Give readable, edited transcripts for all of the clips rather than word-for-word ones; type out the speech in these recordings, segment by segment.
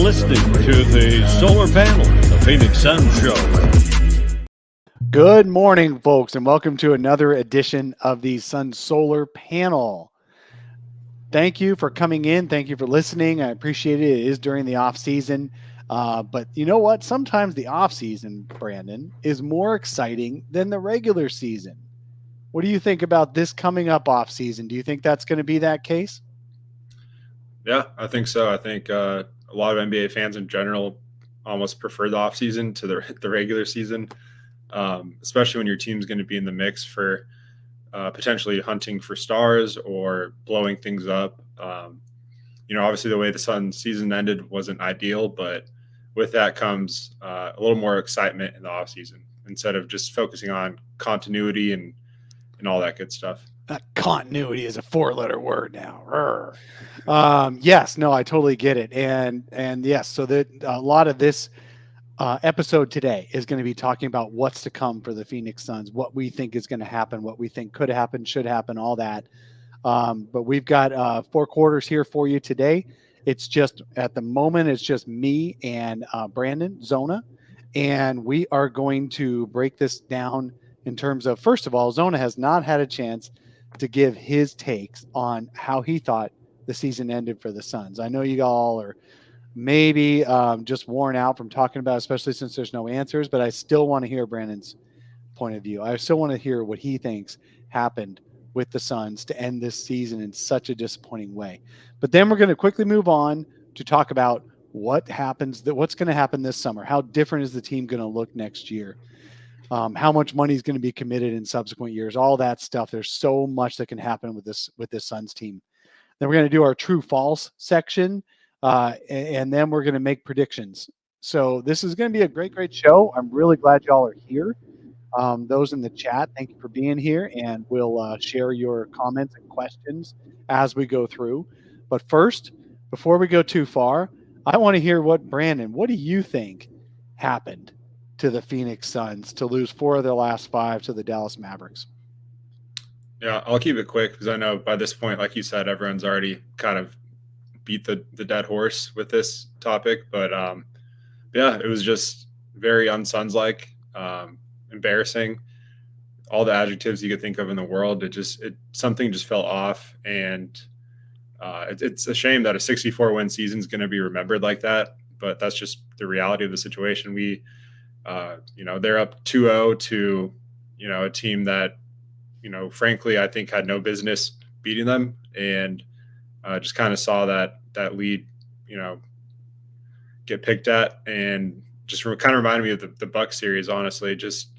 listening to the Solar Panel, the Phoenix Sun Show. Good morning, folks, and welcome to another edition of the Sun Solar Panel. Thank you for coming in. Thank you for listening. I appreciate it. It is during the off season. But you know what? Sometimes the off season, Brandon, is more exciting than the regular season. What do you think about this coming up off season? Do you think that's going to be that case? Yeah, I think so. I think a lot of NBA fans in general almost prefer the off season to the regular season, especially when your team's going to be in the mix for potentially hunting for stars or blowing things up. Obviously the way the Sun season ended wasn't ideal, but with that comes a little more excitement in the off season instead of just focusing on continuity and all that good stuff. Continuity is a 4-letter word now. Yes, no, I totally get it. And yes, so that a lot of this episode today is going to be talking about what's to come for the Phoenix Suns, what we think is going to happen, what we think could happen, should happen, all that. But we've got 4 quarters here for you today. It's just at the moment, it's just me and Brandon Zona, and we are going to break this down in terms of, first of all, Zona has not had a chance to give his takes on how he thought the season ended for the Suns. I know you all are maybe just worn out from talking about it, especially since there's no answers, but I still want to hear Brandon's point of view. I still want to hear what he thinks happened with the Suns to end this season in such a disappointing way. But then we're going to quickly move on to talk about what's going to happen this summer. How different is the team going to look next year? How much money is going to be committed in subsequent years, all that stuff. There's so much that can happen with this Suns team. Then we're going to do our true false section, and then we're going to make predictions. So this is going to be a great show. I'm really glad y'all are here. Those in the chat, thank you for being here, and we'll share your comments and questions as we go through. But first, before we go too far, I want to hear what do you think happened to the Phoenix Suns to lose 4 of their last 5 to the Dallas Mavericks? Yeah, I'll keep it quick because I know by this point, like you said, everyone's already kind of beat the dead horse with this topic. But yeah, it was just very un-Suns-like, embarrassing. All the adjectives you could think of in the world, something just fell off. And it's a shame that a 64-win season is going to be remembered like that. But that's just the reality of the situation. They're up 2-0 to, a team that, frankly, I think had no business beating them, and just kind of saw that lead, get picked at, and just kind of reminded me of the Bucks series, honestly, just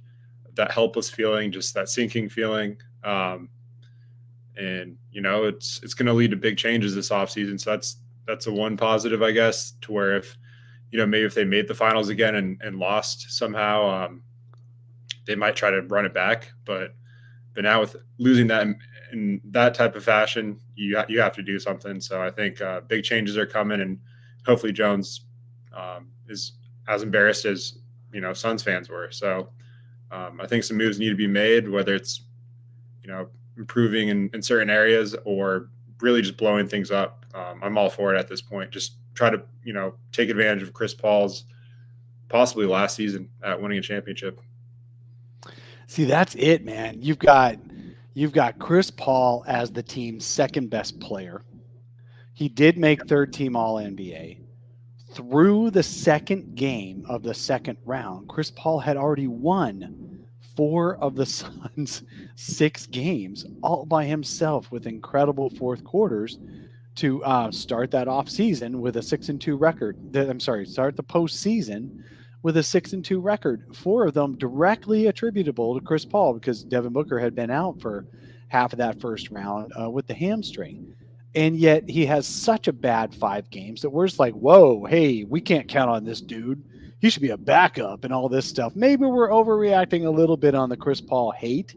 that helpless feeling, just that sinking feeling. And, it's going to lead to big changes this offseason. So that's a one positive, I guess, to where if, maybe if they made the finals again and lost somehow, they might try to run it back. But now with losing that in that type of fashion, you have to do something. So I think big changes are coming, and hopefully Jones is as embarrassed as, Suns fans were. So I think some moves need to be made, whether it's, improving in certain areas or really just blowing things up. I'm all for it at this point. Just try to, take advantage of Chris Paul's possibly last season at winning a championship. See, that's it, man. You've got Chris Paul as the team's second best player. He did make 3rd team All-NBA. Through the second game of the second round, Chris Paul had already won 4 of the Suns' 6 games all by himself with incredible fourth quarters to start that off season with a 6-2 record. Start the postseason with a 6-2 record. 4 of them directly attributable to Chris Paul because Devin Booker had been out for half of that first round with the hamstring. And yet he has such a bad 5 games that we're just like, whoa, hey, we can't count on this dude. He should be a backup and all this stuff. Maybe we're overreacting a little bit on the Chris Paul hate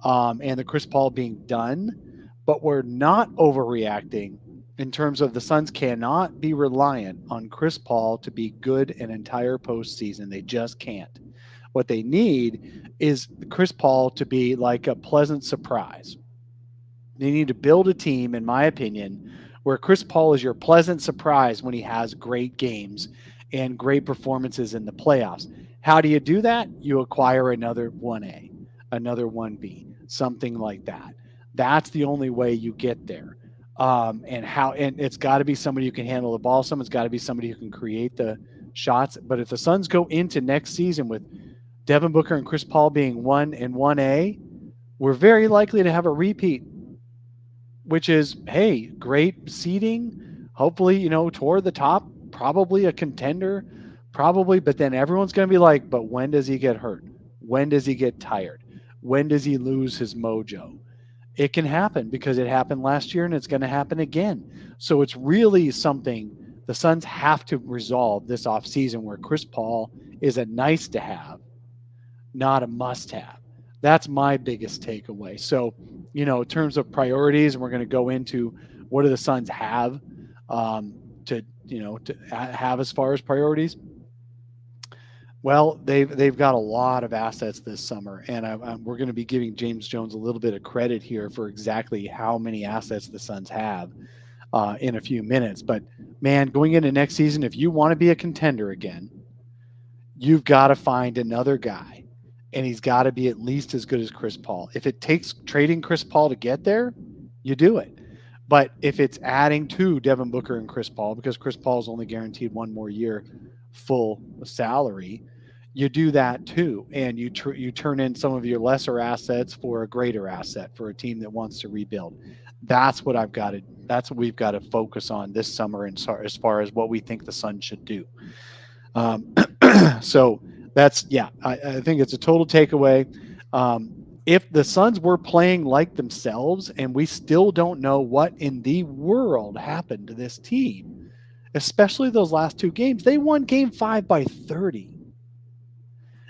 and the Chris Paul being done, but we're not overreacting in terms of the Suns cannot be reliant on Chris Paul to be good an entire postseason. They just can't. What they need is Chris Paul to be like a pleasant surprise. They need to build a team, in my opinion, where Chris Paul is your pleasant surprise when he has great games and great performances in the playoffs. How do you do that? You acquire another 1A, another 1B, something like that. That's the only way you get there. And it's got to be somebody who can handle the ball. Someone's got to be somebody who can create the shots. But if the Suns go into next season with Devin Booker and Chris Paul being 1 and 1A, we're very likely to have a repeat, which is, hey, great seeding, hopefully, toward the top, probably a contender, probably, but then everyone's going to be like, but when does he get hurt? When does he get tired? When does he lose his mojo? It can happen because it happened last year and it's going to happen again. So it's really something the Suns have to resolve this offseason, where Chris Paul is a nice to have, not a must have. That's my biggest takeaway. So, in terms of priorities, and we're going to go into what do the Suns have to have as far as priorities. Well, they've got a lot of assets this summer, and we're going to be giving James Jones a little bit of credit here for exactly how many assets the Suns have in a few minutes. But man, going into next season, if you want to be a contender again, you've got to find another guy, and he's got to be at least as good as Chris Paul. If it takes trading Chris Paul to get there, you do it. But if it's adding to Devin Booker and Chris Paul, because Chris Paul is only guaranteed one more year full salary, you do that too, and you turn in some of your lesser assets for a greater asset for a team that wants to rebuild. That's what we've got to focus on this summer, and as far as what we think the Suns should do. So that's I think it's a total takeaway. If the Suns were playing like themselves, and we still don't know what in the world happened to this team, especially those last two games, they won Game 5 by 30.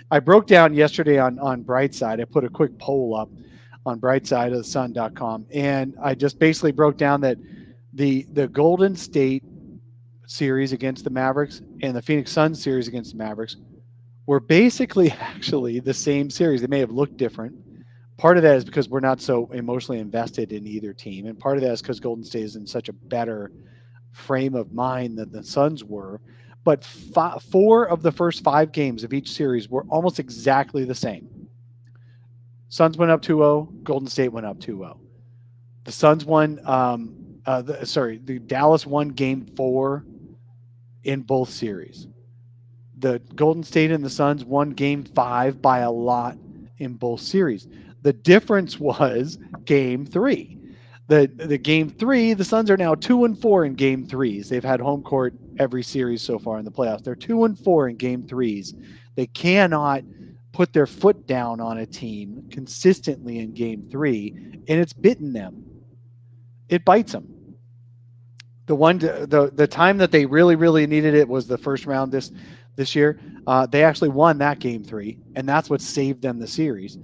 I broke down yesterday on Brightside. I put a quick poll up on brightsideofthesun.com, and I just basically broke down that the Golden State series against the Mavericks and the Phoenix Suns series against the Mavericks were basically actually the same series. They may have looked different. Part of that is because we're not so emotionally invested in either team, and part of that is because Golden State is in such a better frame of mind than the Suns were. But 4 of the first 5 games of each series were almost exactly the same. Suns went up 2-0. Golden State went up 2-0. The Suns won. The Dallas won Game 4 in both series. The Golden State and the Suns won Game 5 by a lot in both series. The difference was Game 3. The Game 3, the Suns are now 2-4 in Game 3s. They've had home court every series so far in the playoffs. They're 2-4 in Game 3s. They cannot put their foot down on a team consistently in Game 3, and it's bitten them. It bites them. The time that they really, really needed it was the first round this year. They actually won that Game 3, and that's what saved them the series.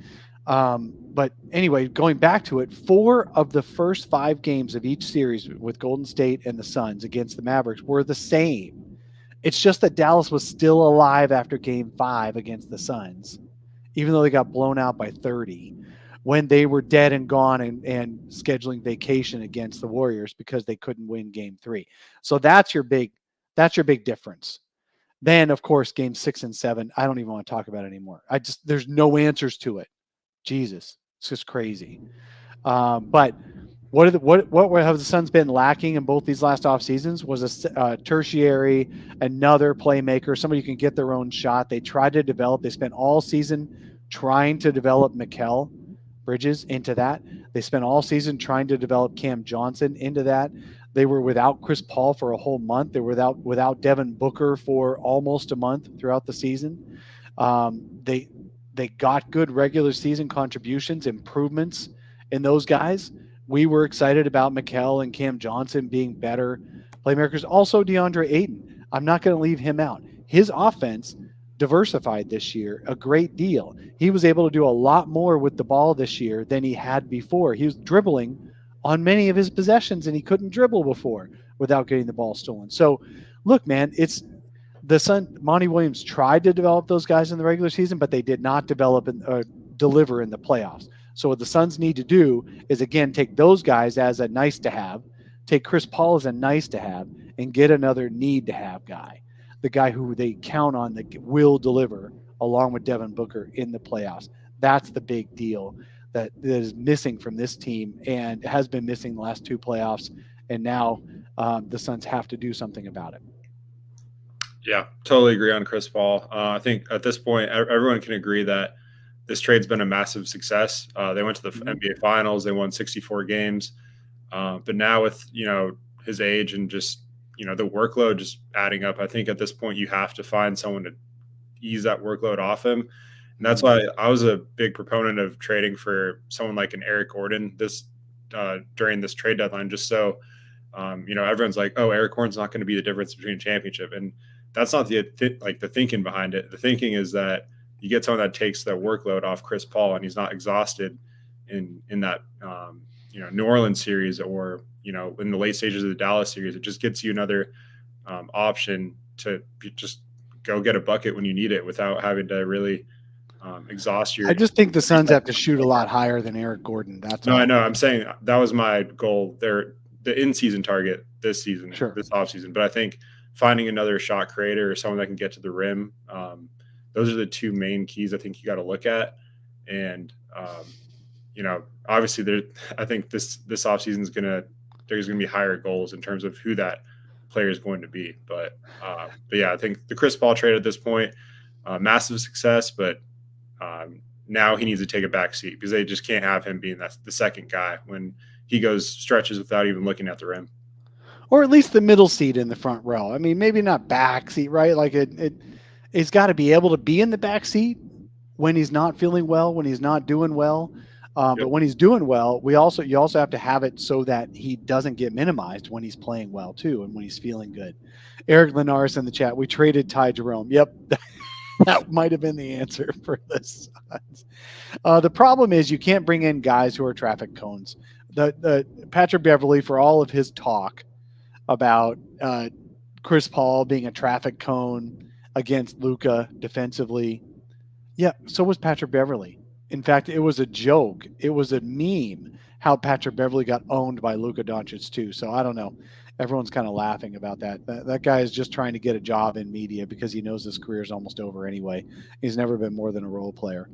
But anyway, going back to it, 4 of the first 5 games of each series with Golden State and the Suns against the Mavericks were the same. It's just that Dallas was still alive after Game 5 against the Suns, even though they got blown out by 30, when they were dead and gone and scheduling vacation against the Warriors because they couldn't win Game 3. So that's your big difference. Then, of course, Game 6 and 7, I don't even want to talk about it anymore. There's no answers to it. Jesus, it's just crazy. But what have the Suns been lacking in both these last off seasons was a tertiary, another playmaker, somebody who can get their own shot. They tried to develop. They spent all season trying to develop Mikal Bridges into that. They spent all season trying to develop Cam Johnson into that. They were without Chris Paul for a whole month. They were without Devin Booker for almost a month throughout the season. They got good regular season contributions, improvements in those guys. We were excited about Mikal and Cam Johnson being better playmakers. Also, Deandre Ayton. I'm not going to leave him out. His offense diversified this year a great deal. He was able to do a lot more with the ball this year than he had before. He was dribbling on many of his possessions, and he couldn't dribble before without getting the ball stolen. So, look, man, it's the Sun. Monty Williams tried to develop those guys in the regular season, but they did not develop and deliver in the playoffs. So what the Suns need to do is, again, take those guys as a nice to have, take Chris Paul as a nice to have and get another need to have guy, the guy who they count on that will deliver along with Devin Booker in the playoffs. That's the big deal that is missing from this team and has been missing the last 2 playoffs. And now the Suns have to do something about it. Yeah, totally agree on Chris Paul. I think at this point, everyone can agree that this trade's been a massive success. They went to the NBA Finals. They won 64 games. But now with, his age and just, the workload just adding up, I think at this point you have to find someone to ease that workload off him. And that's why I was a big proponent of trading for someone like an Eric Gordon during this trade deadline, just so, everyone's like, oh, Eric Gordon's not going to be the difference between a championship. And that's not the thinking behind it. The thinking is that you get someone that takes that workload off Chris Paul and he's not exhausted in that, New Orleans series or, in the late stages of the Dallas series. It just gets you another option to just go get a bucket when you need it without having to really exhaust your. I just think the Suns have to shoot a lot higher than Eric Gordon. That's no, all. I know. I'm saying that was my goal. The in-season target this season, this offseason. But I think finding another shot creator or someone that can get to the rim, those are the 2 main keys I think you got to look at. And obviously I think this offseason there's going to be higher goals in terms of who that player is going to be. But yeah, I think the Chris Paul trade at this point, massive success, but now he needs to take a back seat because they just can't have him being the second guy when he goes stretches without even looking at the rim. Or at least the middle seat in the front row. I mean, maybe not back seat, right? Like it's got to be able to be in the back seat when he's not feeling well, when he's not doing well. But when he's doing well, you also have to have it so that he doesn't get minimized when he's playing well too, and when he's feeling good. Eric Linares in the chat, we traded Ty Jerome. Yep, that might have been the answer for this. The problem is you can't bring in guys who are traffic cones. The Patrick Beverley, for all of his talk about Chris Paul being a traffic cone against Luka defensively, yeah, so was Patrick Beverley. In fact, it was a joke. It was a meme how Patrick Beverley got owned by Luka Doncic too. So I don't know. Everyone's kind of laughing about that. That guy is just trying to get a job in media because he knows his career is almost over anyway. He's never been more than a role player.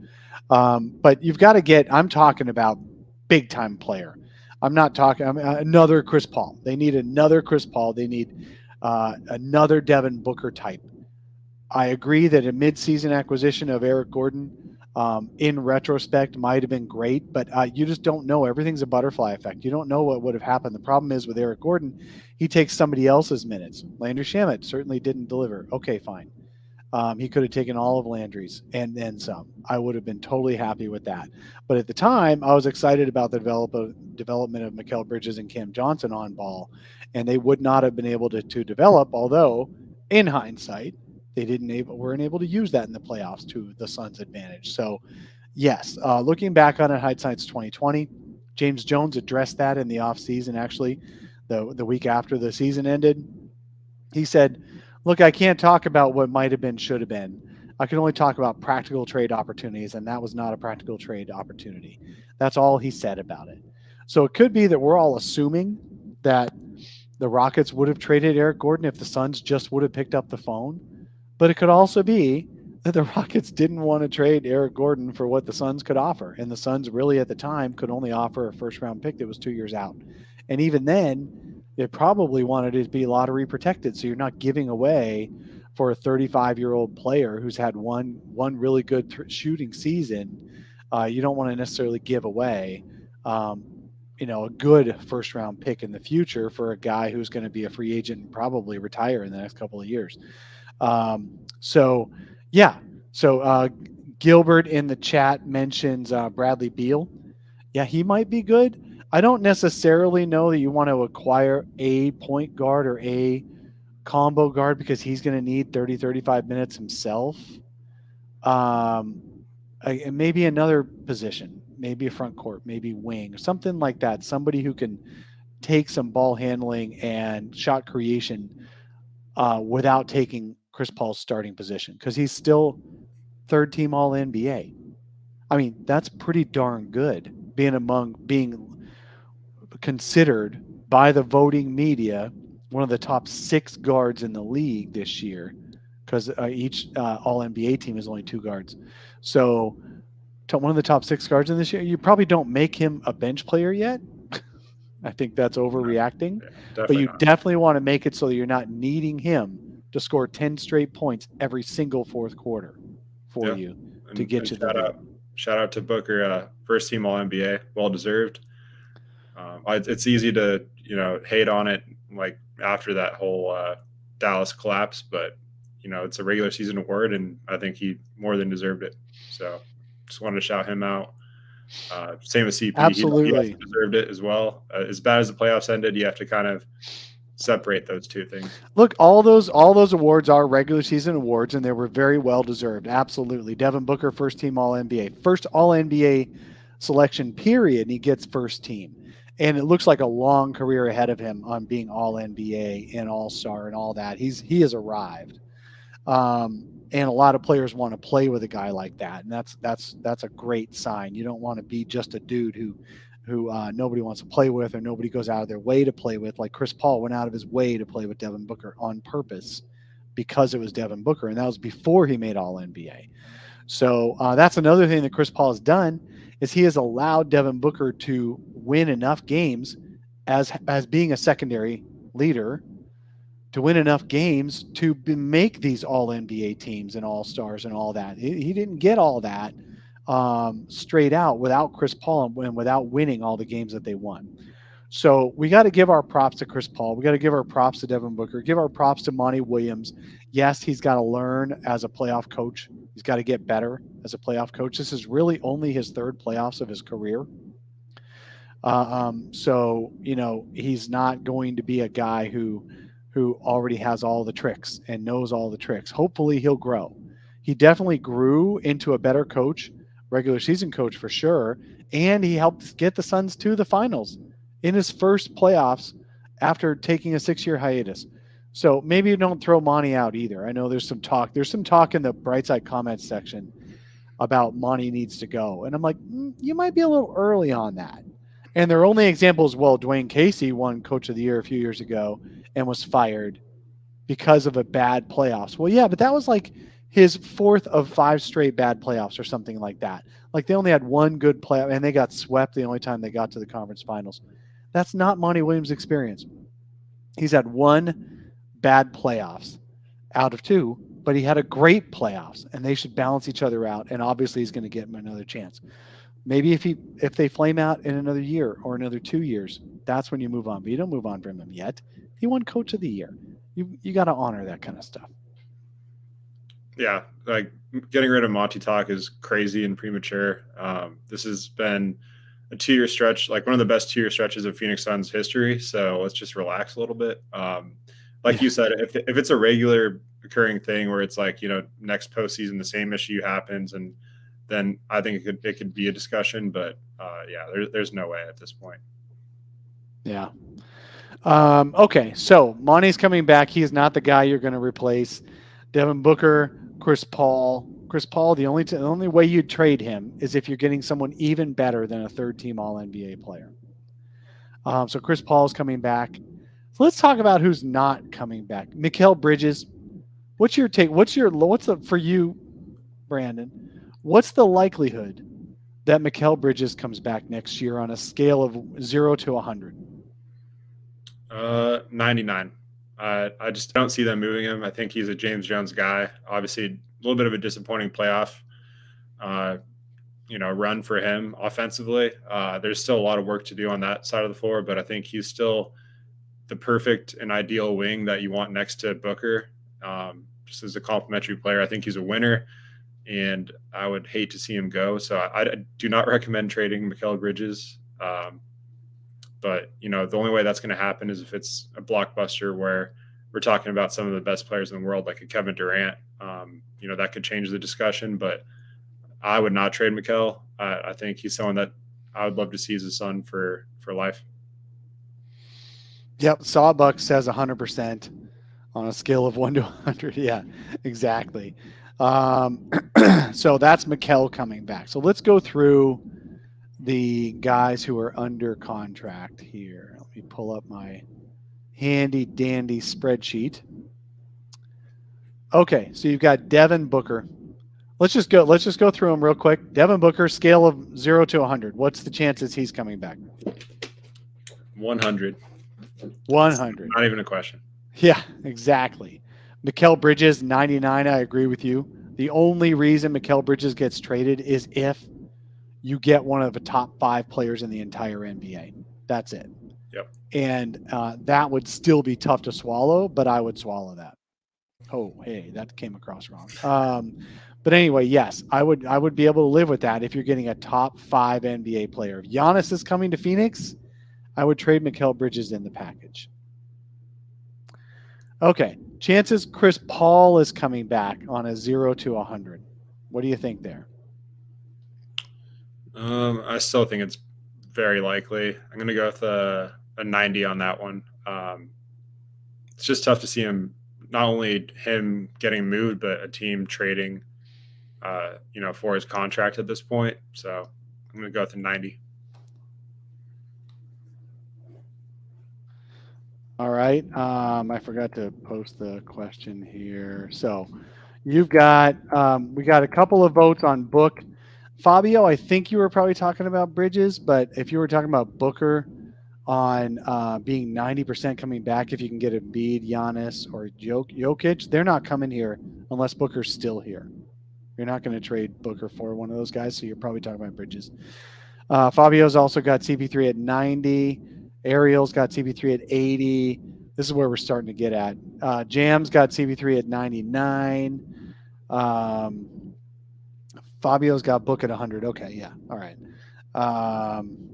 But you've got to I'm talking about big time player. I'm not talking another Chris Paul. They need another Chris Paul. They need another Devin Booker type. I agree that a midseason acquisition of Eric Gordon in retrospect might have been great, but you just don't know. Everything's a butterfly effect. You don't know what would have happened. The problem is with Eric Gordon, he takes somebody else's minutes. Landry Shamet certainly didn't deliver. Okay, fine. He could have taken all of Landry's and then some. I would have been totally happy with that. But at the time, I was excited about the development of Mikal Bridges and Cam Johnson on ball, and they would not have been able to develop, although in hindsight, they weren't able to use that in the playoffs to the Suns' advantage. So, yes, looking back on it, hindsight's 2020. James Jones addressed that in the offseason, actually, the week after the season ended. He said, look, I can't talk about what might have been, should have been. I can only talk about practical trade opportunities, and that was not a practical trade opportunity. That's all he said about it. So it could be that we're all assuming that the Rockets would have traded Eric Gordon if the Suns just would have picked up the phone. But it could also be that the Rockets didn't want to trade Eric Gordon for what the Suns could offer. And the Suns really at the time could only offer a first-round pick that was 2 years out. And even then, they probably wanted it to be lottery protected. So you're not giving away for a 35-year-old player who's had one really good shooting season. You don't want to necessarily give away, a good first-round pick in the future for a guy who's going to be a free agent and probably retire in the next couple of years. So Gilbert in the chat mentions Bradley Beal. Yeah, he might be good. I don't necessarily know that you want to acquire a point guard or a combo guard because he's going to need 30, 35 minutes himself. And maybe another position, maybe a front court, maybe wing, something like that. Somebody who can take some ball handling and shot creation without taking Chris Paul's starting position, because he's still third team all NBA. I mean, that's pretty darn good being considered by the voting media, one of the top 6 guards in the league this year, because each All NBA team is only 2 guards. So, one of the top 6 guards in this year. You probably don't make him a bench player yet. I think that's overreacting. But you definitely want to make it so that you're not needing him to score 10 straight points every single fourth quarter for you to get you the lead. Shout out to Booker, first team All NBA, well deserved. It's easy to hate on it like after that whole Dallas collapse, but it's a regular season award, and I think he more than deserved it. So just wanted to shout him out. Same with CP. Absolutely. He deserved it as well. As bad as the playoffs ended, you have to kind of separate those two things. Look, all those awards are regular season awards, and they were very well deserved. Absolutely. Devin Booker, first team All NBA, first All NBA selection period, and he gets first team. And it looks like a long career ahead of him on being All NBA and All Star and all that. He has arrived. And a lot of players want to play with a guy like that, and that's a great sign. You don't want to be just a dude who nobody wants to play with, or nobody goes out of their way to play with. Like Chris Paul went out of his way to play with Devin Booker on purpose because it was Devin Booker, and that was before he made All NBA. So that's another thing that Chris Paul has done, is he has allowed Devin Booker to win enough games as being a secondary leader, to win enough games to make these All NBA teams and All Stars and all that. He didn't get all that straight out without Chris Paul and without winning all the games that they won. So we got to give our props to Chris Paul. We got to give our props to Devin Booker. Give our props to Monty Williams. Yes, he's got to learn as a playoff coach. He's got to get better as a playoff coach. This is really only his 3rd playoffs of his career. So he's not going to be a guy who already has all the tricks and knows all the tricks. Hopefully he'll grow. He definitely grew into a better coach, regular season coach for sure, and he helped get the Suns to the finals in his first playoffs after taking a 6-year hiatus. So maybe you don't throw Monty out either. I know there's some talk. There's some talk in the Brightside comments section about Monty needs to go. And I'm like, you might be a little early on that. And their only example is, well, Dwayne Casey won Coach of the Year a few years ago and was fired because of a bad playoffs. Well, yeah, but that was like his 4th of 5 straight bad playoffs or something like that. Like they only had one good playoff, and they got swept the only time they got to the conference finals. That's not Monty Williams' experience. He's had 1 bad playoffs out of 2, but he had a great playoffs, and they should balance each other out. And obviously he's going to get him another chance. Maybe if they flame out in another year or another 2 years, that's when you move on. But you don't move on from him yet. He won Coach of the Year. You got to honor that kind of stuff. Yeah, like getting rid of Monty talk is crazy and premature. This has been a 2-year stretch, like one of the best 2-year stretches of Phoenix Suns history. So let's just relax a little bit. You said, if it's a regular occurring thing where it's like, next postseason, the same issue happens, and then I think it could be a discussion, but there's no way at this point. Yeah. Okay. So Monty's coming back. He is not the guy you're going to replace. Devin Booker, Chris Paul, the only way you'd trade him is if you're getting someone even better than a 3rd team All NBA player. So Chris Paul's coming back. So let's talk about who's not coming back. Mikal Bridges. What's your take? For you, Brandon, what's the likelihood that Mikal Bridges comes back next year on a scale of 0 to 100? 99. I just don't see them moving him. I think he's a James Jones guy. Obviously, a little bit of a disappointing playoff, run for him offensively. There's still a lot of work to do on that side of the floor, but I think he's still the perfect and ideal wing that you want next to Booker. Just as a complementary player, I think he's a winner, and I would hate to see him go. So I do not recommend trading Mikal Bridges. But, the only way that's going to happen is if it's a blockbuster where we're talking about some of the best players in the world, like a Kevin Durant. That could change the discussion, but I would not trade Mikal. I think he's someone that I would love to see as a Sun for life. Yep. Sawbuck says 100% on a scale of 1 to 100. Yeah, exactly. So that's Mikal coming back. So let's go through the guys who are under contract here. Let me pull up my handy dandy spreadsheet. Okay, so you've got Devin Booker. Let's just go through them real quick. Devin Booker, scale of 0 to 100. What's the chances he's coming back? 100. 100. Not even a question. Yeah, exactly. Mikal Bridges, 99. I agree with you. The only reason Mikal Bridges gets traded is if you get one of the top 5 players in the entire NBA. That's it. Yep. And that would still be tough to swallow, but I would swallow that. Oh, hey, that came across wrong. But anyway, yes, I would be able to live with that if you're getting a top 5 NBA player. If Giannis is coming to Phoenix, I would trade Mikal Bridges in the package. Okay, chances Chris Paul is coming back on a 0 to 100. What do you think there? I still think it's very likely. I'm going to go with a 90 on that one. It's just tough to see him, not only him getting moved, but a team trading, for his contract at this point. So I'm going to go with a 90. All right. I forgot to post the question here. So you've got, we got a couple of votes on Book. Fabio, I think you were probably talking about Bridges, but if you were talking about Booker on being 90% coming back, if you can get Embiid, Giannis, or Jokic, they're not coming here unless Booker's still here. You're not going to trade Booker for one of those guys, so you're probably talking about Bridges. Fabio's also got CP3 at 90. Ariel's got CP3 at 80. This is where we're starting to get at. Jam's got CP3 at 99. Fabio's got Book at 100. Okay, yeah. All right.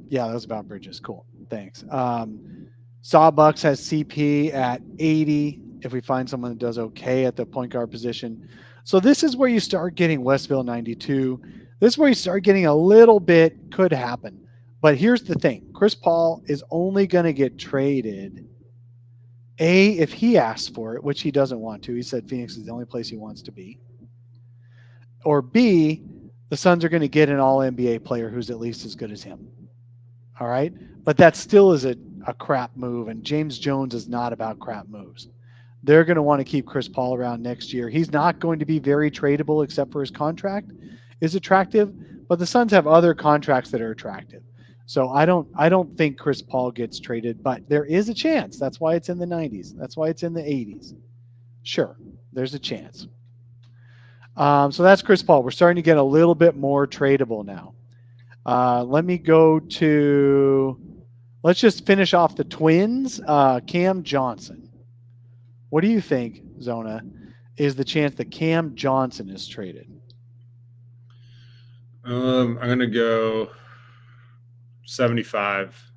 Yeah, that was about Bridges. Cool. Thanks. Sawbucks has CP at 80 if we find someone that does okay at the point guard position. So this is where you start getting Westville 92. This is where you start getting a little bit could happen. But here's the thing. Chris Paul is only going to get traded, A, if he asks for it, which he doesn't want to. He said Phoenix is the only place he wants to be. Or B, the Suns are going to get an all-NBA player who's at least as good as him. All right? But that still is a crap move, and James Jones is not about crap moves. They're going to want to keep Chris Paul around next year. He's not going to be very tradable except for his contract is attractive, but the Suns have other contracts that are attractive. So I don't think Chris Paul gets traded, but there is a chance. That's why it's in the 90s. That's why it's in the 80s. Sure, there's a chance. So that's Chris Paul. We're starting to get a little bit more tradable now. Let me go to, let's just finish off the Twins. Cam Johnson. What do you think, Zona, is the chance that Cam Johnson is traded? I'm going to go 75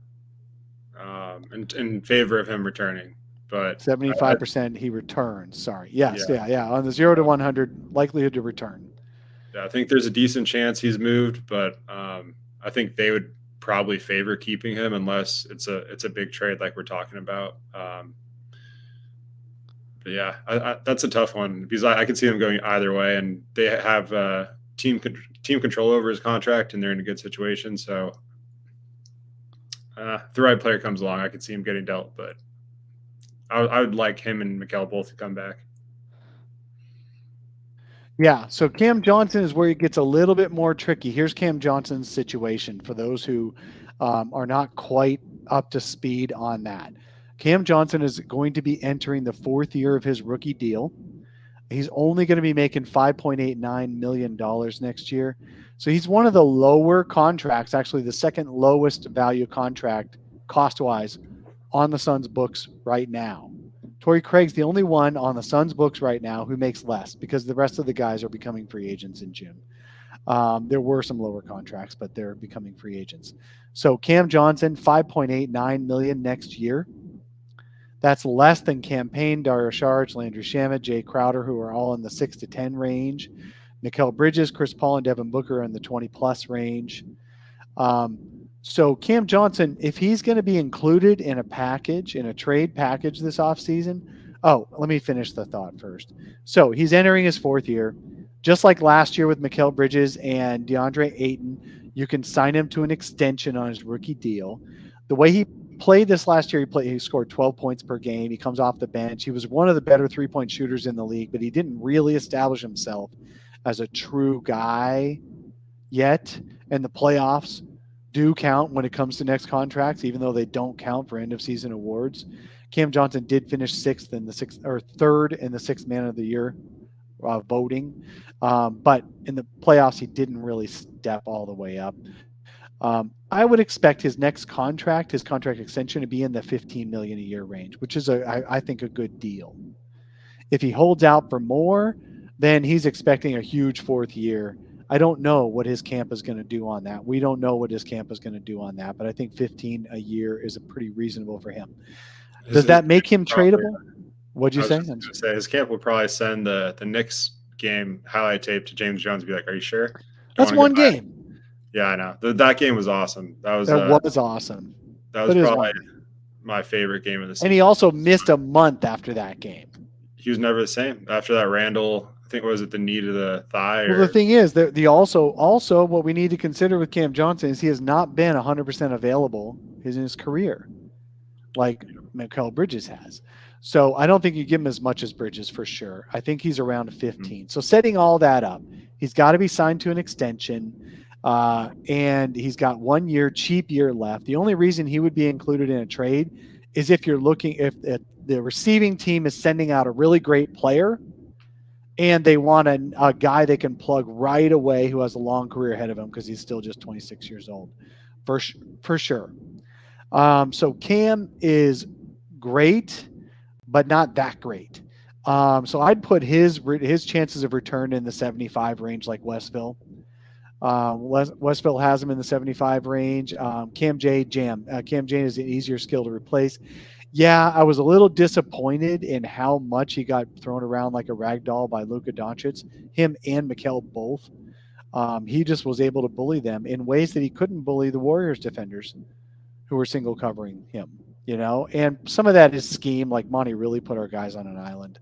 in favor of him returning. But 75% he returns. Sorry. Yes. Yeah. On the 0 to 100, likelihood to return. Yeah, I think there's a decent chance he's moved, but I think they would probably favor keeping him unless it's a big trade like we're talking about. But yeah, that's a tough one because I can see them going either way, and they have team control over his contract, and they're in a good situation. So if the right player comes along, I could see him getting dealt, but I would like him and Mikal both to come back. Yeah, so Cam Johnson is where it gets a little bit more tricky. Here's Cam Johnson's situation for those who are not quite up to speed on that. Cam Johnson is going to be entering the 4th year of his rookie deal. He's only going to be making $5.89 million next year. So he's one of the lower contracts, actually the second lowest value contract cost-wise on the Suns books right now. Torrey Craig's the only one on the Suns books right now who makes less because the rest of the guys are becoming free agents in June. There were some lower contracts, but they're becoming free agents. So Cam Johnson, $5.89 million next year. That's less than Cam Payne, Dario Saric, Landry Shamet, Jay Crowder, who are all in the 6 to 10 range. Mikal Bridges, Chris Paul, and Devin Booker are in the 20-plus range. So Cam Johnson, if he's going to be included in a package, in a trade package this offseason, let me finish the thought first. So he's entering his 4th year. Just like last year with Mikal Bridges and DeAndre Ayton, You can sign him to an extension on his rookie deal. The way he played this last year, he scored 12 points per game. He comes off the bench. He was one of the better 3-point shooters in the league, but he didn't really establish himself as a true guy yet. And the playoffs do count when it comes to next contracts, even though they don't count for end of season awards. Cam Johnson did finish third in the sixth man of the year voting. But in the playoffs, he didn't really step all the way up. I would expect his next contract, his contract extension, to be in the $15 million a year range, which is I think a good deal. If he holds out for more, then he's expecting a huge fourth year. I don't know what his camp is going to do on that. We don't know what his camp is going to do on that, but I think 15 a year is a pretty reasonable for him. Does that make him tradable? What'd you say? I was going to say his camp will probably send the Knicks game highlight tape to James Jones and be like, "Are you sure?" That's one game. Yeah, I know. That game was awesome. That was awesome. That was probably my favorite game of the season. And he also missed a month after that game. He was never the same after that. Randall, I think, was it the knee to the thigh? Well, the thing is, the also what we need to consider with Cam Johnson is he has not been 100% available in his career, like Mikal Bridges has. So I don't think you give him as much as Bridges for sure. I think he's around 15. Mm-hmm. So setting all that up, he's got to be signed to an extension. And he's got 1 year, cheap year left. The only reason he would be included in a trade is if the receiving team is sending out a really great player and they want a guy they can plug right away who has a long career ahead of him because he's still just 26 years old, for sure. So Cam is great, but not that great. So I'd put his chances of return in the 75 range, like Westville. Westville has him in the 75 range. Cam J is an easier skill to replace. Yeah, I was a little disappointed in how much he got thrown around like a rag doll by Luka Doncic, him and Mikal both. He just was able to bully them in ways that he couldn't bully the Warriors defenders who were single covering him, and some of that is scheme. Like Monty really put our guys on an island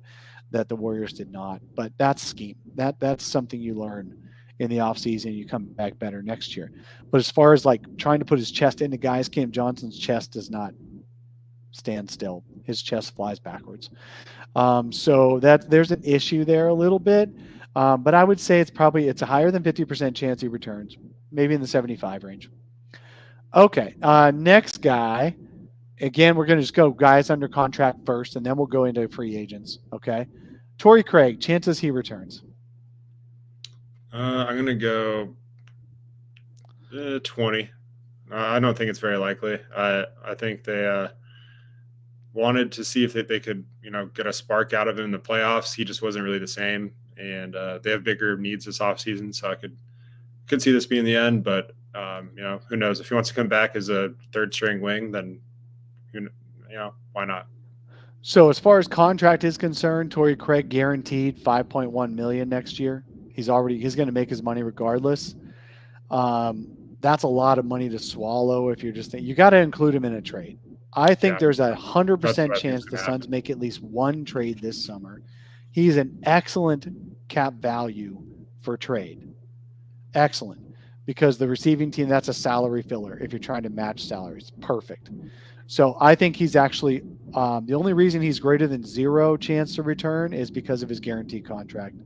that the Warriors did not, but that's scheme. That's something you learn in the offseason. You come back better next year. But as far as like trying to put his chest into guys, Cam Johnson's chest does not stand still. His chest flies backwards. So there's an issue there a little bit. But I would say it's a higher than 50% chance he returns, maybe in the 75 range. Okay. Next guy, again, we're going to just go guys under contract first, and then we'll go into free agents. Okay. Torrey Craig, chances he returns. I'm going to go 20. I don't think it's very likely. I think they wanted to see if they could, get a spark out of him in the playoffs. He just wasn't really the same, and they have bigger needs this offseason, so I could see this being the end. But who knows? If he wants to come back as a third-string wing, then why not? So as far as contract is concerned, Torrey Craig guaranteed $5.1 million next year. He's going to make his money regardless. That's a lot of money to swallow if you're just thinking. You got to include him in a trade. I think there's a 100% chance the Suns make at least one trade this summer. He's an excellent cap value for trade. Excellent. Because the receiving team, that's a salary filler if you're trying to match salaries. Perfect. So I think he's actually the only reason he's greater than 0 chance to return is because of his guaranteed contract.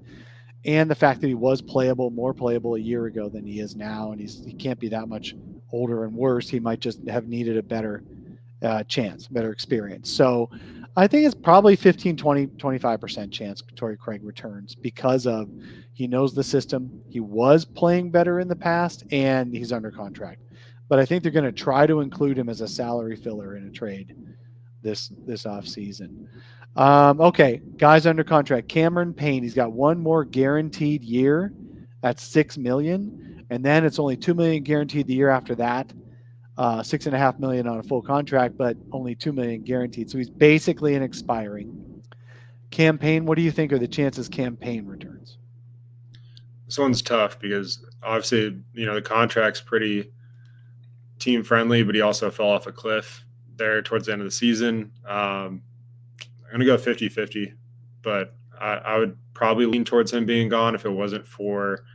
And the fact that he was more playable a year ago than he is now, and he can't be that much older and worse. He might just have needed a better chance, better experience. So I think it's probably 15, 20, 25% chance Torrey Craig returns because of he knows the system. He was playing better in the past, and he's under contract. But I think they're going to try to include him as a salary filler in a trade this offseason. Okay, guys under contract. Cameron Payne, he's got one more guaranteed year. That's $6 million, and then it's only $2 million guaranteed the year after that. $6.5 million on a full contract, but only $2 million guaranteed. So he's basically an expiring. Cam Payne, what do you think are the chances Cam Payne returns? This one's tough because obviously, the contract's pretty team friendly, but he also fell off a cliff there towards the end of the season. I'm going to go 50-50, but I would probably lean towards him being gone if it wasn't for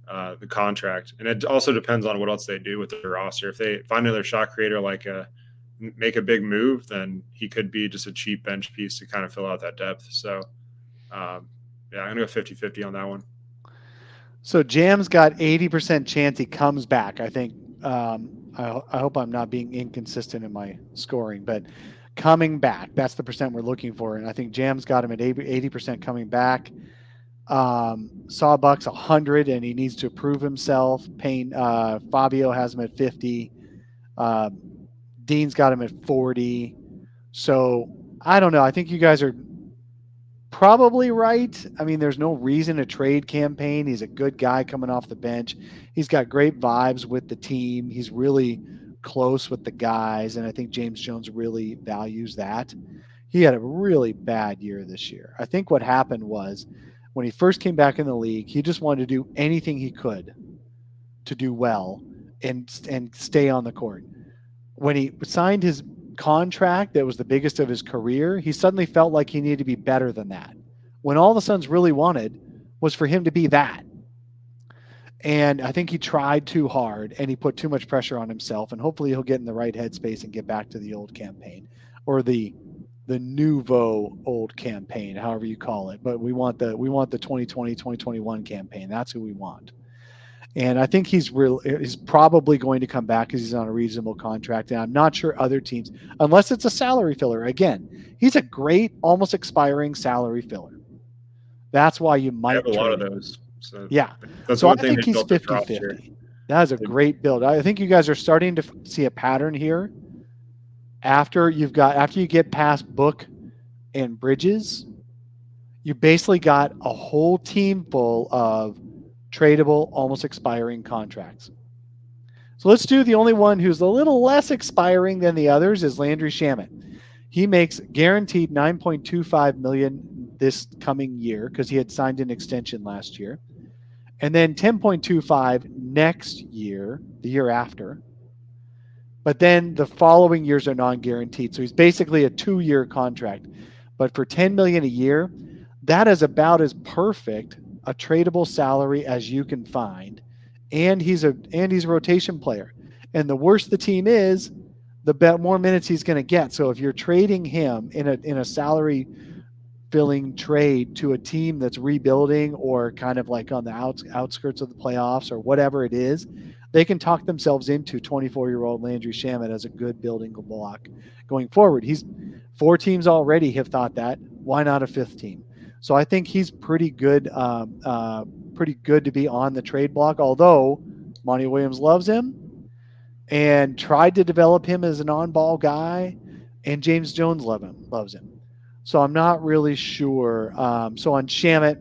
the contract. And it also depends on what else they do with their roster. If they find another shot creator, make a big move, then he could be just a cheap bench piece to kind of fill out that depth. So, I'm going to go 50-50 on that one. So Jam's got 80% chance he comes back. I think, I hope I'm not being inconsistent in my scoring, but coming back, that's the percent we're looking for. And I think Jam's got him at 80% coming back. Sawbuck's 100 and he needs to prove himself. Fabio has him at 50. Dean's got him at 40. So I don't know. I think you guys are probably right. I mean, there's no reason to trade campaign. He's a good guy coming off the bench. He's got great vibes with the team. He's really close with the guys. And I think James Jones really values that. He had a really bad year this year. I think what happened was when he first came back in the league, he just wanted to do anything he could to do well and stay on the court. When he signed his contract that was the biggest of his career, he suddenly felt like he needed to be better than that. When all the Suns really wanted was for him to be that. And I think he tried too hard and he put too much pressure on himself, and hopefully he'll get in the right headspace and get back to the old campaign, or the nouveau old campaign, however you call it. But we want the 2020, 2021 campaign. That's who we want. And I think he's probably going to come back because he's on a reasonable contract. And I'm not sure other teams, unless it's a salary filler. Again, he's a great, almost expiring salary filler. That's why you might have a lot of those. So yeah. That's so one I thing think he's 50-50. That is a great build. I think you guys are starting to see a pattern here. After you get past Book and Bridges, you basically got a whole team full of tradable, almost expiring contracts. So let's do the only one who's a little less expiring than the others is Landry Shamet. He makes guaranteed $9.25 million this coming year because he had signed an extension last year, and then $10.25 next year, the year after. But then the following years are non-guaranteed. So he's basically a 2-year contract. But for $10 million a year, that is about as perfect a tradable salary as you can find. And he's a rotation player. And the worse the team is, the more minutes he's going to get. So if you're trading him in a salary filling trade to a team that's rebuilding or kind of like on the outskirts of the playoffs or whatever it is, they can talk themselves into 24-year-old Landry Shamet as a good building block going forward. 4 teams already have thought that. Why not a 5th team? So I think he's pretty good to be on the trade block, although Monty Williams loves him and tried to develop him as an on-ball guy, and James Jones loves him. So I'm not really sure. So on Shamet,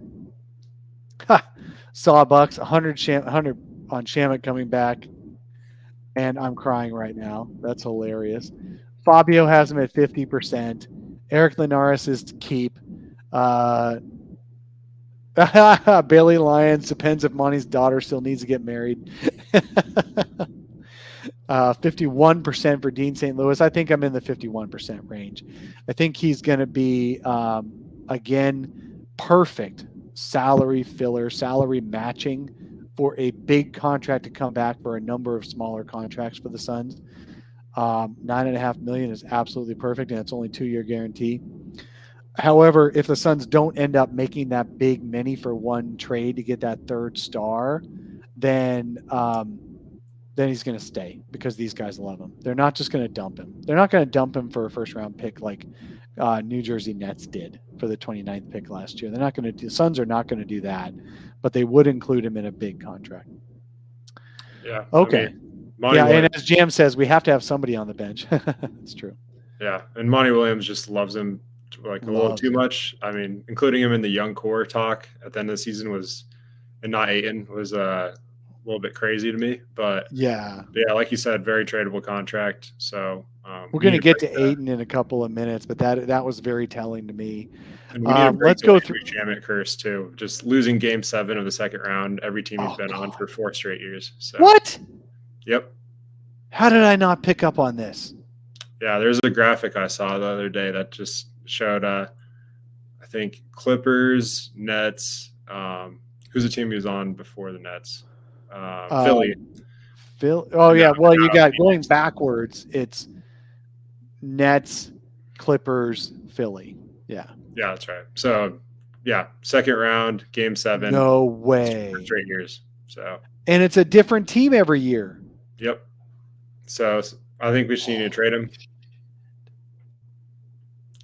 Sawbucks, 100 on Shamet coming back, and I'm crying right now. That's hilarious. Fabio has him at 50%. Eric Linares is to keep. Bailey Lyons, depends if Monty's daughter still needs to get married. 51% for Dean St. Louis. I think I'm in the 51% range. I think he's going to be, again, perfect salary filler, salary matching for a big contract to come back for a number of smaller contracts for the Suns. $9.5 million is absolutely perfect, and it's only 2-year guarantee. However, if the Suns don't end up making that big mini for one trade to get that 3rd star, then he's going to stay because these guys love him. They're not just going to dump him. They're not going to dump him for a 1st-round pick like New Jersey Nets did for the 29th pick last year. The Suns are not going to do that, but they would include him in a big contract. Yeah. Okay. I mean, and as Jam says, we have to have somebody on the bench. It's true. Yeah, and Monty Williams just loves him like a little too much. I mean, including him in the young core talk at the end of the season and not Ayton was a little bit crazy to me. But yeah, like you said, very tradable contract. So we're going to get to Ayton in a couple of minutes, but that was very telling to me. And we need to let's go through Shamet curse too. Just losing Game 7 of the 2nd round, every team he's been on for 4 straight years. So. What? Yep. How did I not pick up on this? Yeah, there's a graphic I saw the other day that just showed, I think, Clippers, Nets. Who's the team he was on before the Nets? Philly. Oh, yeah. No, Well, you no, got going backwards. It's Nets, Clippers, Philly. Yeah. Yeah, that's right. So, yeah, second round, game 7. No way. Straight years. So, And it's a different team every year. yep. So I think we just need to trade him.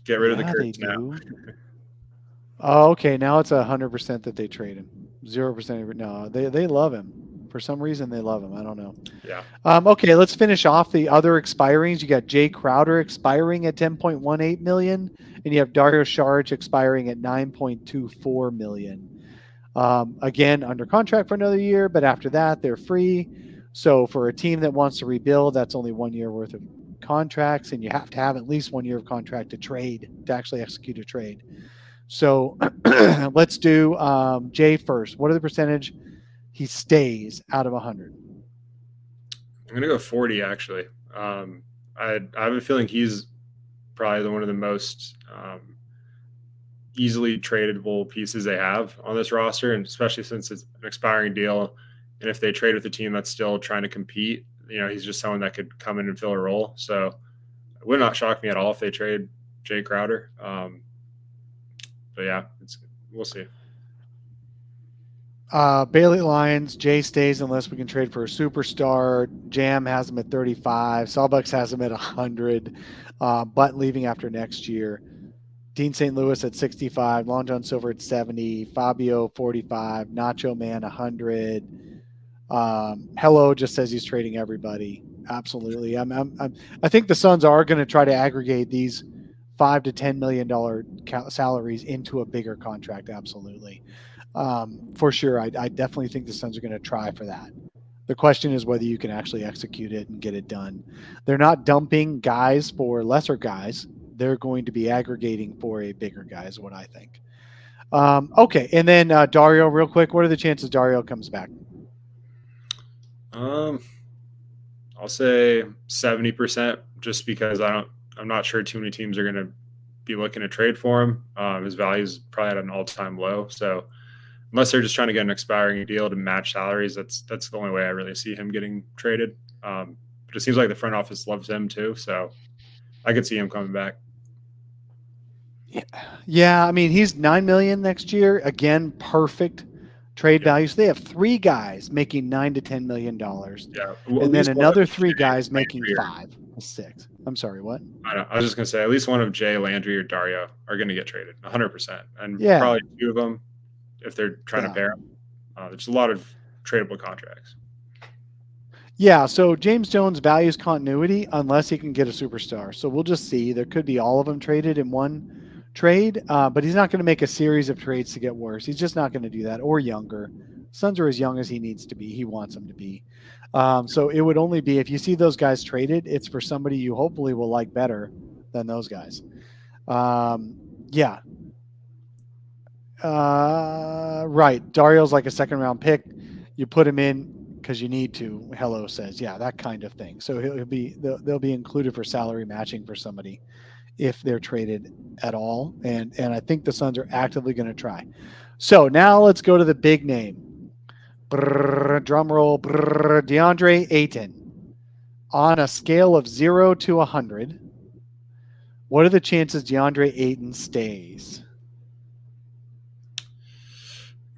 Get rid of the curse now. Oh, okay. Now it's 100% that they trade him. 0%. No, they love him. For some reason, they love him. I don't know. Yeah. Okay, let's finish off the other expirings. You got Jay Crowder expiring at $10.18 million, and you have Dario Saric expiring at $9.24 million. Again, under contract for another year, but after that, they're free. So for a team that wants to rebuild, that's only 1 year worth of contracts, and you have to have at least 1 year of contract to actually execute a trade. So let's do Jay first. What are the percentage he stays out of 100? I'm going to go 40, actually. I have a feeling he's probably one of the most easily tradable pieces they have on this roster, and especially since it's an expiring deal. And if they trade with a team that's still trying to compete, he's just someone that could come in and fill a role. So it would not shock me at all if they trade Jay Crowder. But yeah, we'll see. Bailey Lyons, Jay stays unless we can trade for a superstar. Jam has him at 35. Sawbucks has him at 100. But leaving after next year. Dean St. Louis at 65. Long John Silver at 70. Fabio 45. Nacho Man 100. Hello just says he's trading everybody. Absolutely. I think the Suns are going to try to aggregate these $5 to $10 million salaries into a bigger contract. Absolutely. For sure. I definitely think the Suns are going to try for that. The question is whether you can actually execute it and get it done. They're not dumping guys for lesser guys. They're going to be aggregating for a bigger guy is what I think. Okay. And then Dario, real quick, what are the chances Dario comes back? I'll say 70%, just because I'm not sure too many teams are going to be looking to trade for him. His value is probably at an all-time low. So unless they're just trying to get an expiring deal to match salaries, that's the only way I really see him getting traded. But it seems like the front office loves him too. So I could see him coming back. Yeah. I mean, he's $9 million next year. Again, perfect trade value. So they have 3 guys making $9 to $10 million. Yeah. And then another 3 guys making 5 to 6. I'm sorry, what? I was just going to say at least one of Jay, Landry, or Dario are going to get traded 100%. And Yeah. probably 2 of them if they're trying to pair them. There's a lot of tradable contracts. Yeah, so James Jones values continuity unless he can get a superstar. So we'll just see. There could be all of them traded in one trade, but he's not going to make a series of trades to get worse. He's just not going to do that, or younger. Suns are as young as he needs to be. He wants them to be. So it would only be if you see those guys traded, it's for somebody you hopefully will like better than those guys. Yeah. Right. Dario's like a second round pick. You put him in because you need to. Hello says, yeah, that kind of thing. So they'll be included for salary matching for somebody if they're traded at all. And I think the Suns are actively going to try. So now let's go to the big name. Drum roll. Deandre Ayton. On a scale of 0 to 100, what are the chances DeAndre Ayton stays?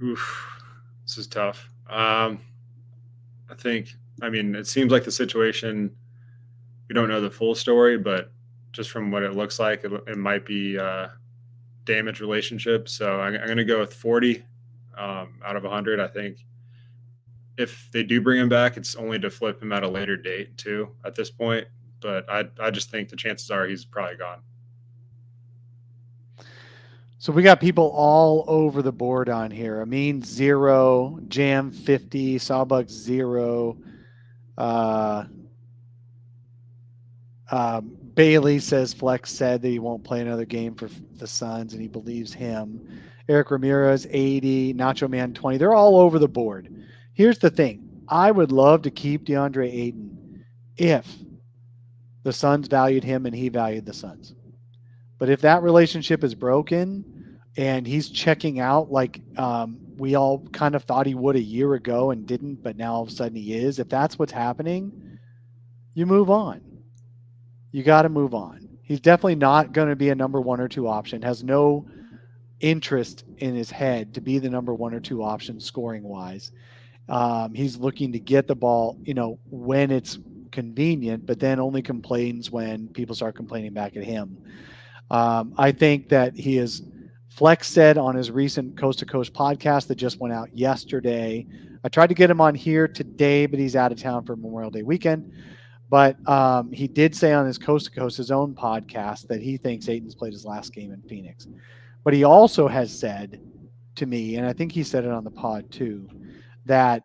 Oof, this is tough. It seems like the situation, we don't know the full story, but just from what it looks like, it might be damaged relationship. So I'm going to go with 40 out of 100. I think if they do bring him back, it's only to flip him at a later date too at this point. But I just think the chances are he's probably gone. So we got people all over the board on here. Amin 0, Jam 50, Sawbucks 0. Bailey says Flex said that he won't play another game for the Suns, and he believes him. Eric Ramirez 80, Nacho Man 20. They're all over the board. Here's the thing: I would love to keep DeAndre Ayton if the Suns valued him and he valued the Suns. But if that relationship is broken, and he's checking out like we all kind of thought he would a year ago and didn't, but now all of a sudden he is. If that's what's happening, you move on. You got to move on. He's definitely not going to be a number 1 or 2 option. Has no interest in his head to be the number 1 or 2 option scoring wise. He's looking to get the ball, when it's convenient, but then only complains when people start complaining back at him. I think that he is Flex said on his recent Coast to Coast podcast that just went out yesterday. I tried to get him on here today, but he's out of town for Memorial Day weekend. But he did say on his Coast to Coast, his own podcast, that he thinks Ayton's played his last game in Phoenix. But he also has said to me, and I think he said it on the pod too, that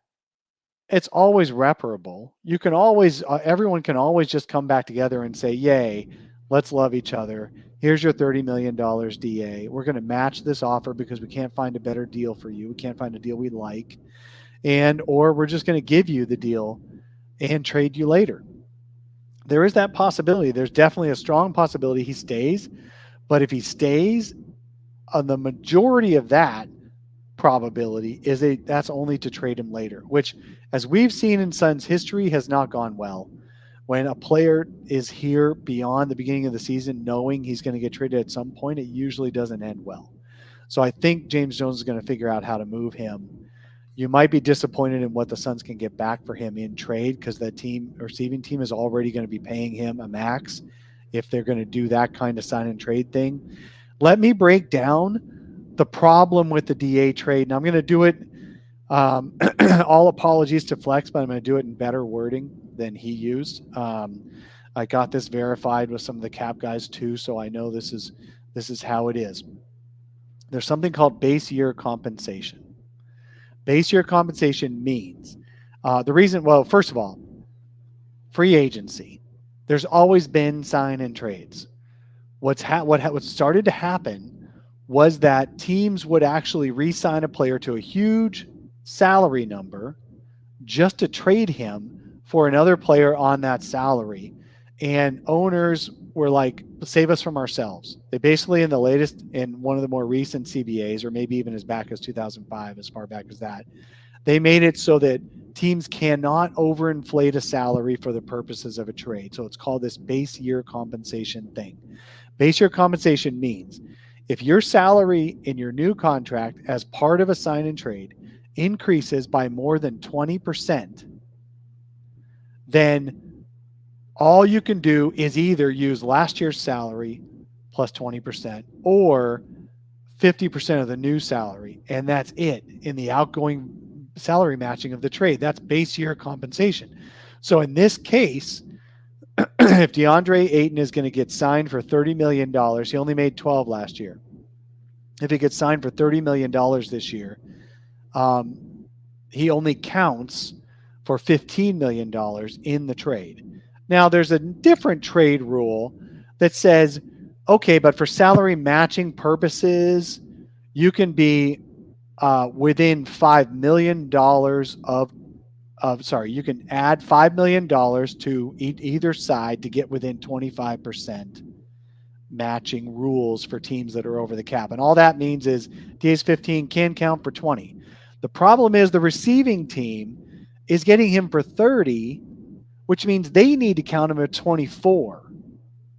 it's always reparable. You can always, everyone can always just come back together and say, yay, let's love each other. Here's your $30 million DA. We're going to match this offer because we can't find a better deal for you. We can't find a deal we like. Or we're just going to give you the deal and trade you later. There is that possibility. There's definitely a strong possibility he stays. But if he stays, the majority of that probability is that's only to trade him later, which, as we've seen in Suns history, has not gone well. When a player is here beyond the beginning of the season, knowing he's going to get traded at some point, it usually doesn't end well. So I think James Jones is going to figure out how to move him. You might be disappointed in what the Suns can get back for him in trade because the receiving team is already going to be paying him a max if they're going to do that kind of sign and trade thing. Let me break down the problem with the DA trade. And I'm going to do it, all apologies to Flex, but I'm going to do it in better wording than he used. I got this verified with some of the cap guys too, so I know this is how it is. There's something called base year compensation. Base year compensation means first of all, free agency. There's always been sign and trades. What started to happen was that teams would actually re-sign a player to a huge salary number just to trade him for another player on that salary. And owners were like, save us from ourselves. They basically, in one of the more recent CBAs, or maybe even as back as 2005, as far back as that, they made it so that teams cannot overinflate a salary for the purposes of a trade. So it's called this base year compensation thing. Base year compensation means if your salary in your new contract as part of a sign and trade increases by more than 20%, then all you can do is either use last year's salary plus 20% or 50% of the new salary. And that's it in the outgoing salary matching of the trade. That's base year compensation. So in this case, if Deandre Ayton is going to get signed for $30 million, he only made 12 last year. If he gets signed for $30 million this year, he only counts for $15 million in the trade. Now, there's a different trade rule that says, okay, but for salary matching purposes, you can be within $5 million you can add $5 million to either side to get within 25% matching rules for teams that are over the cap. And all that means is DA's 15 can count for 20. The problem is the receiving team is getting him for 30, which means they need to count him at 24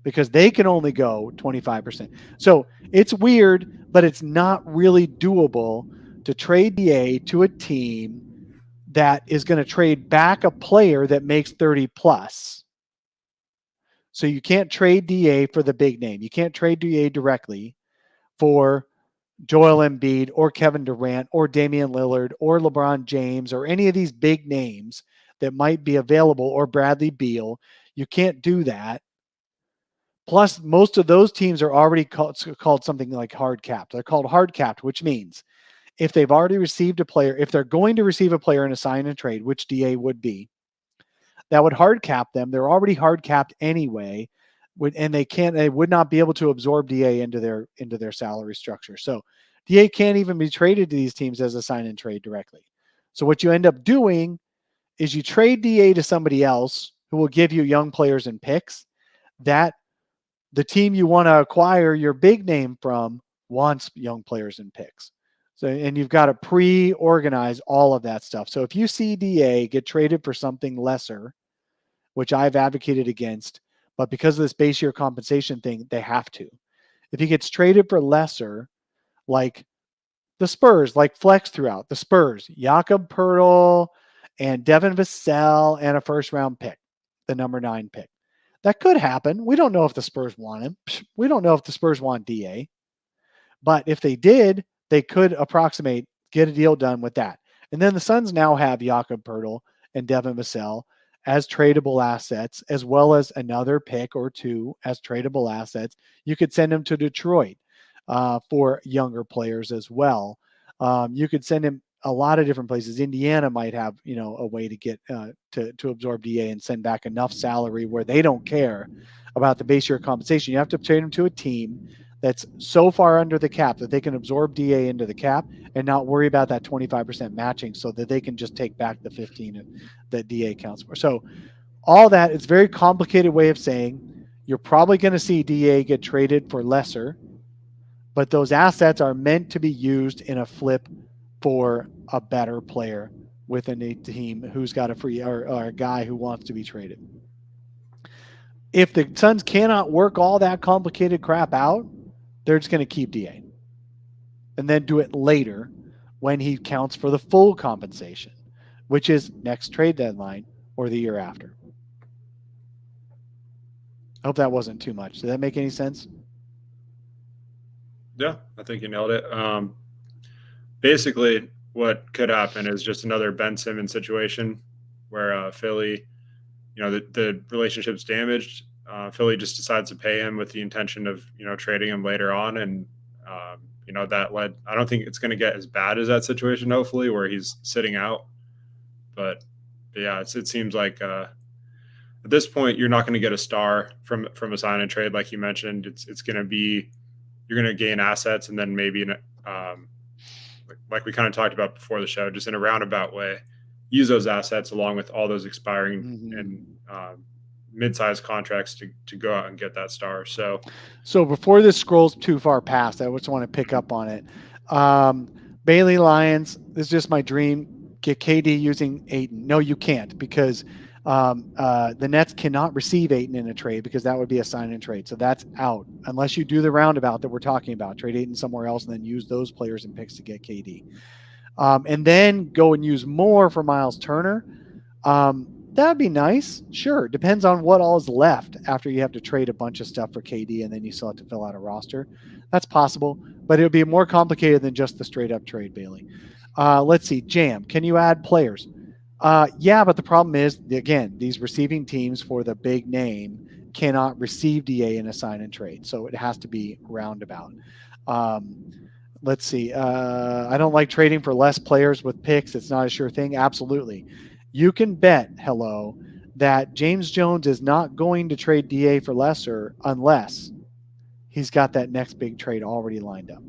because they can only go 25%. So it's weird, but it's not really doable to trade DA to a team that is going to trade back a player that makes 30 plus. So you can't trade DA for the big name. You can't trade DA directly for Joel Embiid or Kevin Durant or Damian Lillard or LeBron James or any of these big names that might be available, or Bradley Beal. You can't do that. Plus, most of those teams are already called something like hard capped. They're called hard capped, which means if they've already received a player, if they're going to receive a player in a sign and trade, which DA would be, that would hard cap them. They're already hard capped anyway, and they would not be able to absorb DA into their salary structure. So DA can't even be traded to these teams as a sign and trade directly. So what you end up doing is you trade DA to somebody else who will give you young players and picks that the team you want to acquire your big name from wants young players and picks. So, and you've got to pre-organize all of that stuff. So if you see DA get traded for something lesser, which I've advocated against, but because of this base year compensation thing, they have to. If he gets traded for lesser, like the Spurs, like flex throughout the Spurs, Jakob Poeltl and Devin Vassell and a first round pick, the number 9 pick. That could happen. We don't know if the Spurs want him. We don't know if the Spurs want DA. But if they did, they could approximate, get a deal done with that. And then the Suns now have Jakob Poeltl and Devin Vassell as tradable assets, as well as another pick or 2 as tradable assets. You could send them to Detroit for younger players as well. You could send him a lot of different places. Indiana might have, a way to get to absorb DA and send back enough salary where they don't care about the base year compensation. You have to trade him to a team that's so far under the cap that they can absorb DA into the cap and not worry about that 25% matching, so that they can just take back the 15 that DA counts for. So all that, it's a very complicated way of saying you're probably going to see DA get traded for lesser, but those assets are meant to be used in a flip for a better player within a team who's got a free or a guy who wants to be traded. If the Suns cannot work all that complicated crap out, they're just going to keep DA and then do it later when he counts for the full compensation, which is next trade deadline or the year after. I hope that wasn't too much. Did that make any sense? Yeah, I think you nailed it. Basically, what could happen is just another Ben Simmons situation where Philly, the relationship's damaged. Philly just decides to pay him with the intention of, trading him later on. And, that led, I don't think it's going to get as bad as that situation, hopefully, where he's sitting out. But yeah, it seems like at this point, you're not going to get a star from a sign and trade. Like you mentioned, it's going to be, you're going to gain assets and then maybe, like we kind of talked about before the show, just in a roundabout way, use those assets along with all those expiring and mid-sized contracts to go out and get that star. So before this scrolls too far past, I just want to pick up on it. Bailey Lyons, this is just my dream. Get KD using Ayton. No, you can't, because the Nets cannot receive Ayton in a trade, because that would be a sign and trade. So that's out unless you do the roundabout that we're talking about. Trade Ayton somewhere else and then use those players and picks to get KD. And then go and use more for Miles Turner. That'd be nice. Sure. Depends on what all is left after you have to trade a bunch of stuff for KD and then you still have to fill out a roster. That's possible, but it would be more complicated than just the straight up trade, Bailey. Let's see. Jam. Can you add players? Yeah, but the problem is, again, these receiving teams for the big name cannot receive DA in a sign and trade. So it has to be roundabout. Let's see. I don't like trading for less players with picks. It's not a sure thing. Absolutely. You can bet, that James Jones is not going to trade DA for lesser unless he's got that next big trade already lined up.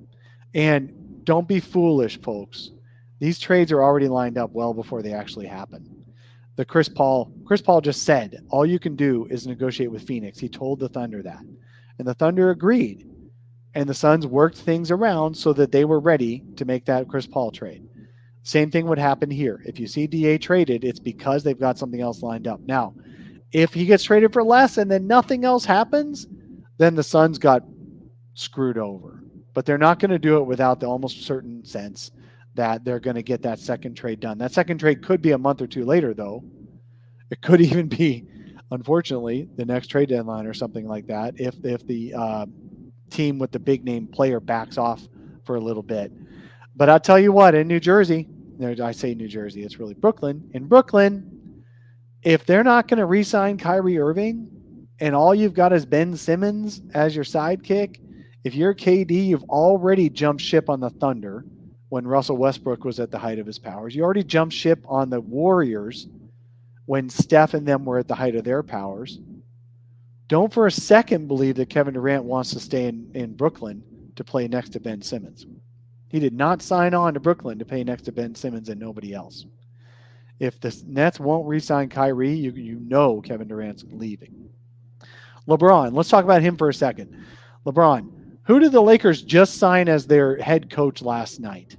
And don't be foolish, folks. These trades are already lined up well before they actually happen. The Chris Paul just said, all you can do is negotiate with Phoenix. He told the Thunder that. And the Thunder agreed. And the Suns worked things around so that they were ready to make that Chris Paul trade. Same thing would happen here. If you see DA traded, it's because they've got something else lined up. Now, if he gets traded for less and then nothing else happens, then the Suns got screwed over. But they're not going to do it without the almost certain sense that they're going to get that second trade done. That second trade could be a month or two later, though. It could even be, unfortunately, the next trade deadline or something like that if the team with the big name player backs off for a little bit. But I'll tell you what, in New Jersey, I say New Jersey, it's really Brooklyn. In Brooklyn, if they're not going to re-sign Kyrie Irving and all you've got is Ben Simmons as your sidekick, if you're KD, you've already jumped ship on the Thunder when Russell Westbrook was at the height of his powers. You already jumped ship on the Warriors when Steph and them were at the height of their powers. Don't for a second believe that Kevin Durant wants to stay in Brooklyn to play next to Ben Simmons. He did not sign on to Brooklyn to play next to Ben Simmons and nobody else. If the Nets won't re-sign Kyrie, you know Kevin Durant's leaving. LeBron, let's talk about him for a second. LeBron, Who did the Lakers just sign as their head coach last night?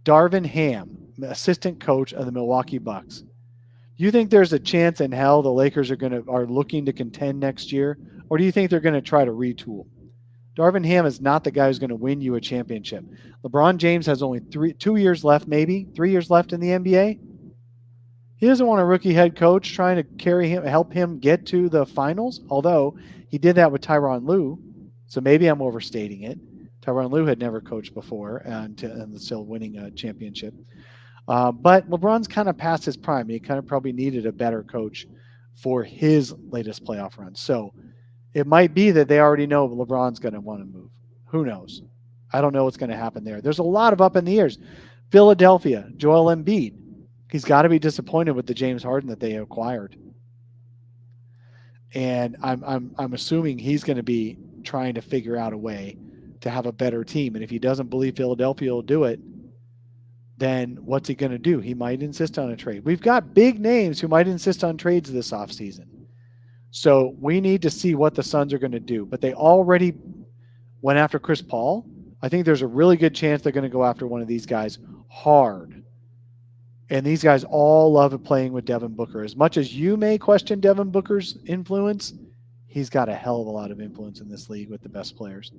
Darvin Ham, assistant coach of the Milwaukee Bucks. You think there's a chance in hell the Lakers are looking to contend next year, or do you think they're going to try to retool? Darvin Ham is not the guy who's going to win you a championship. LeBron James has only 2 years left, maybe 3 years left in the NBA. He doesn't want a rookie head coach trying to help him get to the finals, although he did that with Tyronn Lue. So maybe I'm overstating it. Tyronn Lue had never coached before and still winning a championship. But LeBron's kind of past his prime. He kind of probably needed a better coach for his latest playoff run. So it might be that they already know LeBron's going to want to move. Who knows? I don't know what's going to happen there. There's a lot of up in the ears. Philadelphia, Joel Embiid. He's got to be disappointed with the James Harden that they acquired. And I'm assuming he's going to be trying to figure out a way to have a better team. And if he doesn't believe Philadelphia will do it, then what's he going to do? He might insist on a trade. We've got big names who might insist on trades this offseason. So we need to see what the Suns are going to do. But they already went after Chris Paul. I think there's a really good chance they're going to go after one of these guys hard. And these guys all love playing with Devin Booker. As much as you may question Devin Booker's influence, he's got a hell of a lot of influence in this league with the best players.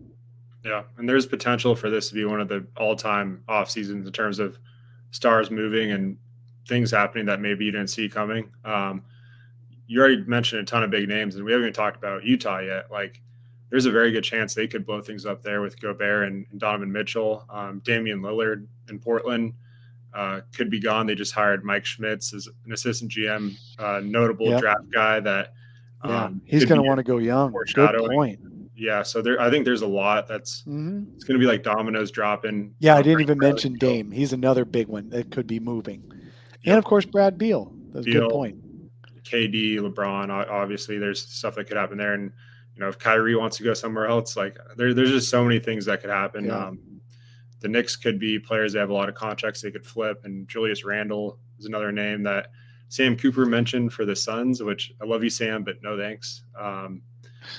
Yeah, and there's potential for this to be one of the all-time off seasons in terms of stars moving and things happening that maybe you didn't see coming. You already mentioned a ton of big names, and we haven't even talked about Utah yet. Like, there's a very good chance they could blow things up there with Gobert and Donovan Mitchell. Damian Lillard in Portland could be gone. They just hired Mike Schmitz as an assistant GM, notable draft guy that he's going to want to go young. Good point. Yeah, so I think there's a lot that's it's going to be like dominoes dropping. Yeah, I didn't even mention Dame. He's another big one that could be moving. Yep. And, of course, Brad Beal. That's a good point. KD, LeBron, obviously there's stuff that could happen there. And, if Kyrie wants to go somewhere else, like there's just so many things that could happen. Yeah. The Knicks could be players that have a lot of contracts they could flip. And Julius Randle is another name that Sam Cooper mentioned for the Suns, which I love you, Sam, but no thanks.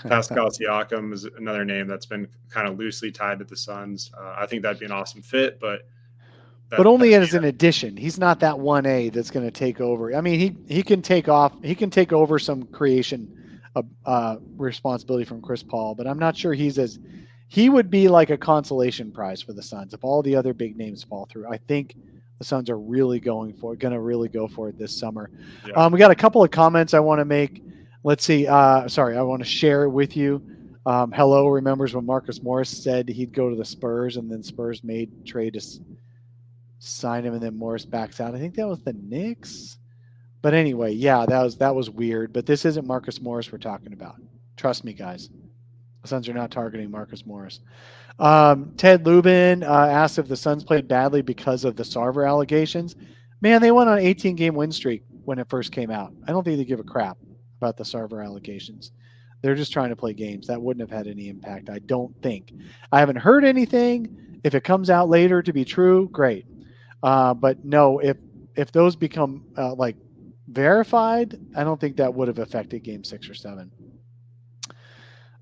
Pascal Siakam is another name that's been kind of loosely tied to the Suns. I think that'd be an awesome fit, but only as an addition. He's not that 1A that's going to take over. I mean, he can take off. He can take over some creation responsibility from Chris Paul, but I'm not sure he would be like a consolation prize for the Suns if all the other big names fall through. I think the Suns are really going to really go for it this summer. Yeah. We got a couple of comments I want to make. Let's see. I want to share it with you. Hello remembers when Marcus Morris said he'd go to the Spurs, and then Spurs made trade to sign him, and then Morris backs out. I think that was the Knicks. But anyway, yeah, that was weird. But this isn't Marcus Morris we're talking about. Trust me, guys. The Suns are not targeting Marcus Morris. Ted Lubin asked if the Suns played badly because of the Sarver allegations. Man, they went on an 18-game win streak when it first came out. I don't think they give a crap about the Sarver allegations. They're just trying to play games. That wouldn't have had any impact, I don't think. I haven't heard anything. If it comes out later to be true, great. But no, if those become verified, I don't think that would have affected Game 6 or 7.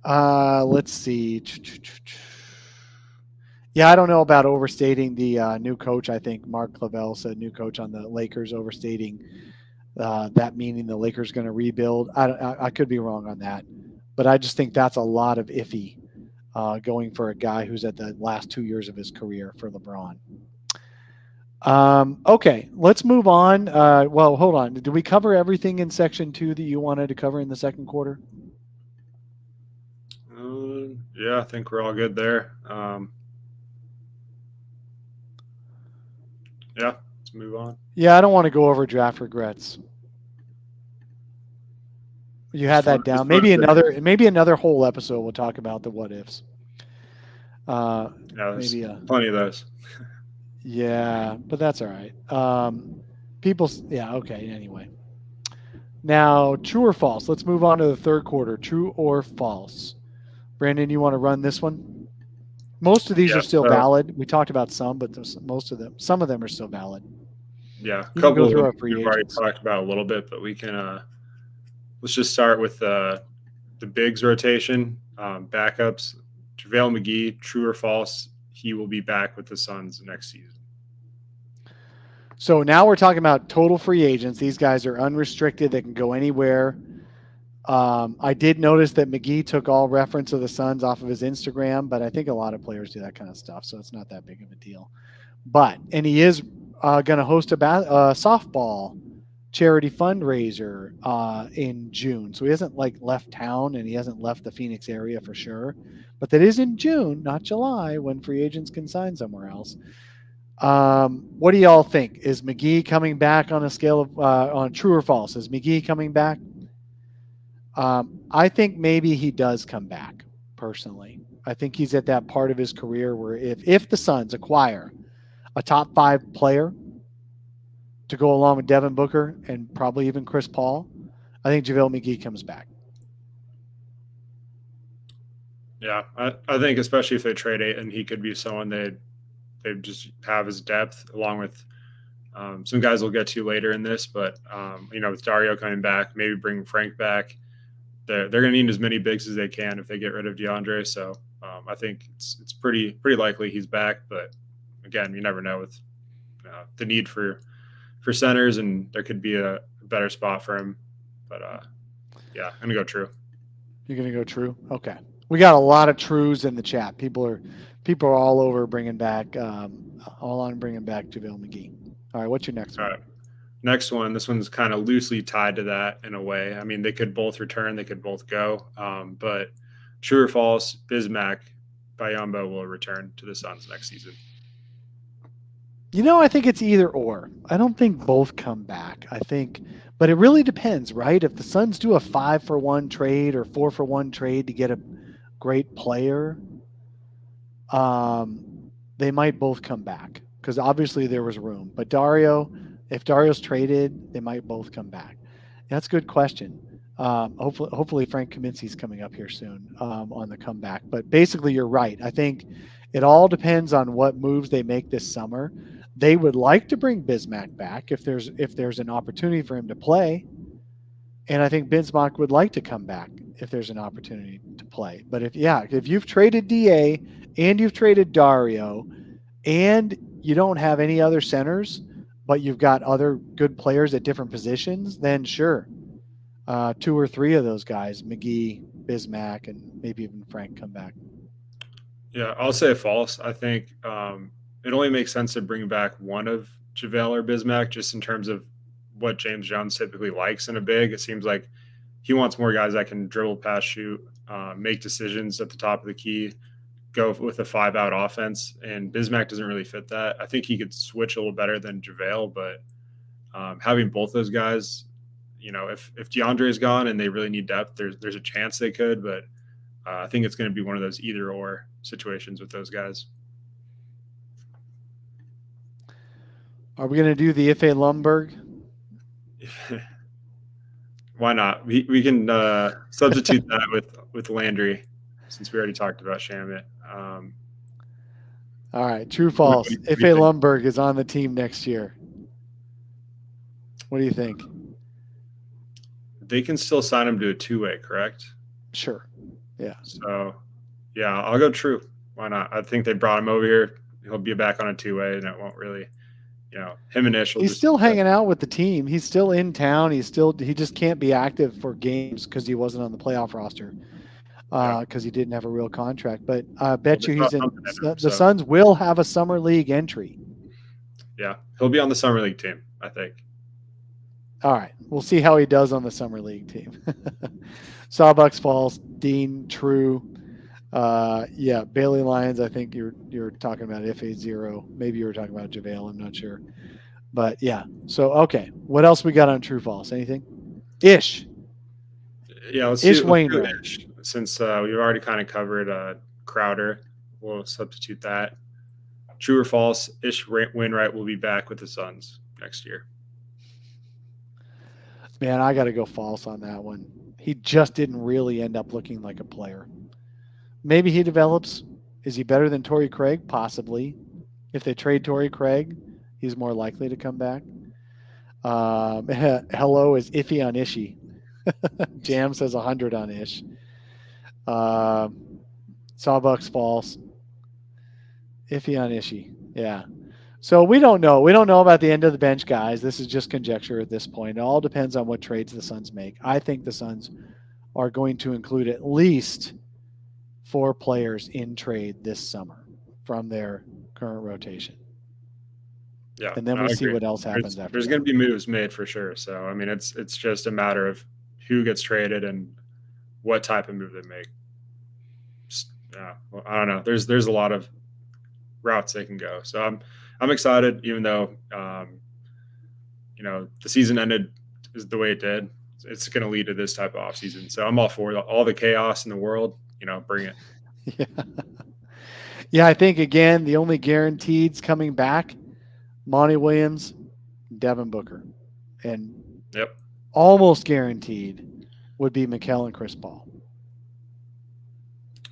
Let's see. Yeah, I don't know about overstating the new coach. I think Mark Clavel said new coach on the Lakers overstating that meaning the Lakers going to rebuild. I could be wrong on that, but I just think that's a lot of iffy going for a guy who's at the last 2 years of his career for LeBron. Okay, let's move on. Well, hold on. Did we cover everything in section 2 that you wanted to cover in the second quarter? Yeah, I think we're all good there. Yeah, let's move on. Yeah, I don't want to go over draft regrets. You had that down. Maybe another whole episode we'll talk about the what ifs. Yeah, there's plenty of those. Yeah, but that's all right. Okay, anyway. Now, true or false? Let's move on to the third quarter. True or false? Brandon, you want to run this one? Most of these are still valid. We talked about some, but some of them are still valid. Yeah, a couple of them we've already talked about a little bit, but we can let's just start with the bigs rotation, backups. JaVale McGee, true or false, he will be back with the Suns next season. So now we're talking about total free agents. These guys are unrestricted. They can go anywhere. I did notice that McGee took all reference of the Suns off of his Instagram, but I think a lot of players do that kind of stuff, so it's not that big of a deal. And he is going to host a softball charity fundraiser in June. So he hasn't left town, and he hasn't left the Phoenix area for sure. But that is in June, not July, when free agents can sign somewhere else. What do y'all think? Is McGee coming back on a scale of on true or false? Is McGee coming back? I think maybe he does come back, personally. I think he's at that part of his career where if the Suns acquire a top 5 player to go along with Devin Booker and probably even Chris Paul, I think JaVale McGee comes back. Yeah, I think especially if they trade Ayton, he could be someone they just have his depth along with some guys we'll get to later in this. But, with Dario coming back, maybe bring Frank back, they're going to need as many bigs as they can if they get rid of DeAndre. So I think it's pretty likely he's back. But, again, you never know with the need for centers, and there could be a better spot for him. But, yeah, I'm going to go true. You're going to go true? Okay. We got a lot of trues in the chat. People are all over bringing back bringing back JaVale McGee. All right, what's your next one? All right. Next one, this one's kind of loosely tied to that in a way. I mean, they could both return, they could both go. But true or false, Bismack Biyombo will return to the Suns next season. I think it's either or. I don't think both come back. But it really depends, right? If the Suns do a 5-for-1 trade or 4-for-1 trade to get a great player, they might both come back because obviously there was room. But if Dario's traded, they might both come back. That's a good question. Hopefully Frank Kaminsky's coming up here soon on the comeback. But basically, you're right. I think it all depends on what moves they make this summer. They would like to bring Bismack back if there's an opportunity for him to play. And I think Bismack would like to come back if there's an opportunity to play. But if you've traded DA and you've traded Dario and you don't have any other centers, but you've got other good players at different positions, then sure. 2 or 3 of those guys, McGee, Bismack, and maybe even Frank, come back. Yeah, I'll say false. I think it only makes sense to bring back one of JaVale or Bismack just in terms of what James Jones typically likes in a big. It seems like he wants more guys that can dribble, pass, shoot, make decisions at the top of the key, go with a 5-out offense. And Bismack doesn't really fit that. I think he could switch a little better than JaVale, but having both those guys, if DeAndre is gone and they really need depth, there's a chance they could, but I think it's going to be one of those either or situations with those guys. Are we going to do the Ife Lumberg? Why not? We can substitute that with Landry since we already talked about Shamet. All right, true, false. Ife Lumberg is on the team next year. What do you think? They can still sign him to a 2-way, correct? Sure. Yeah. So, yeah, I'll go true. Why not? I think they brought him over here. He'll be back on a 2-way, and it won't really, him and Ish. He's still hanging out with the team. He's still in town. He just can't be active for games because he wasn't on the playoff roster because he didn't have a real contract. But I bet you he's in. The Suns will have a summer league entry. Yeah, he'll be on the summer league team, I think. All right. We'll see how he does on the summer league team. Sawbucks false. Dean true. Bailey Lyons, I think you're talking about FA0. Maybe you were talking about JaVale. I'm not sure. But yeah. So, okay. What else we got on true false? Anything? Ish. Yeah. Let's Ish see. Wainwright. Ish. Since we've already kind of covered Crowder, we'll substitute that. True or false? Ish Wainwright will be back with the Suns next year. Man, I got to go false on that one. He just didn't really end up looking like a player. Maybe he develops. Is he better than Torrey Craig? Possibly. If they trade Torrey Craig, he's more likely to come back. Hello is iffy on Ishy. Jam says 100 on Ish. Sawbuck's false. Iffy on Ishii. Yeah. So we don't know. We don't know about the end of the bench guys. This is just conjecture at this point. It all depends on what trades the Suns make. I think the Suns are going to include at least 4 players in trade this summer from their current rotation. Yeah. And then we'll see what else happens after. There's going to be moves made for sure. So, I mean, it's just a matter of who gets traded and what type of move they make. Yeah. Well, I don't know. There's a lot of routes they can go. So I'm excited, even though, the season ended the way it did. It's going to lead to this type of offseason. So I'm all for all the chaos in the world, bring it. Yeah. Yeah. I think, again, the only guaranteeds coming back, Monty Williams, Devin Booker, and almost guaranteed would be Mikal and Chris Paul.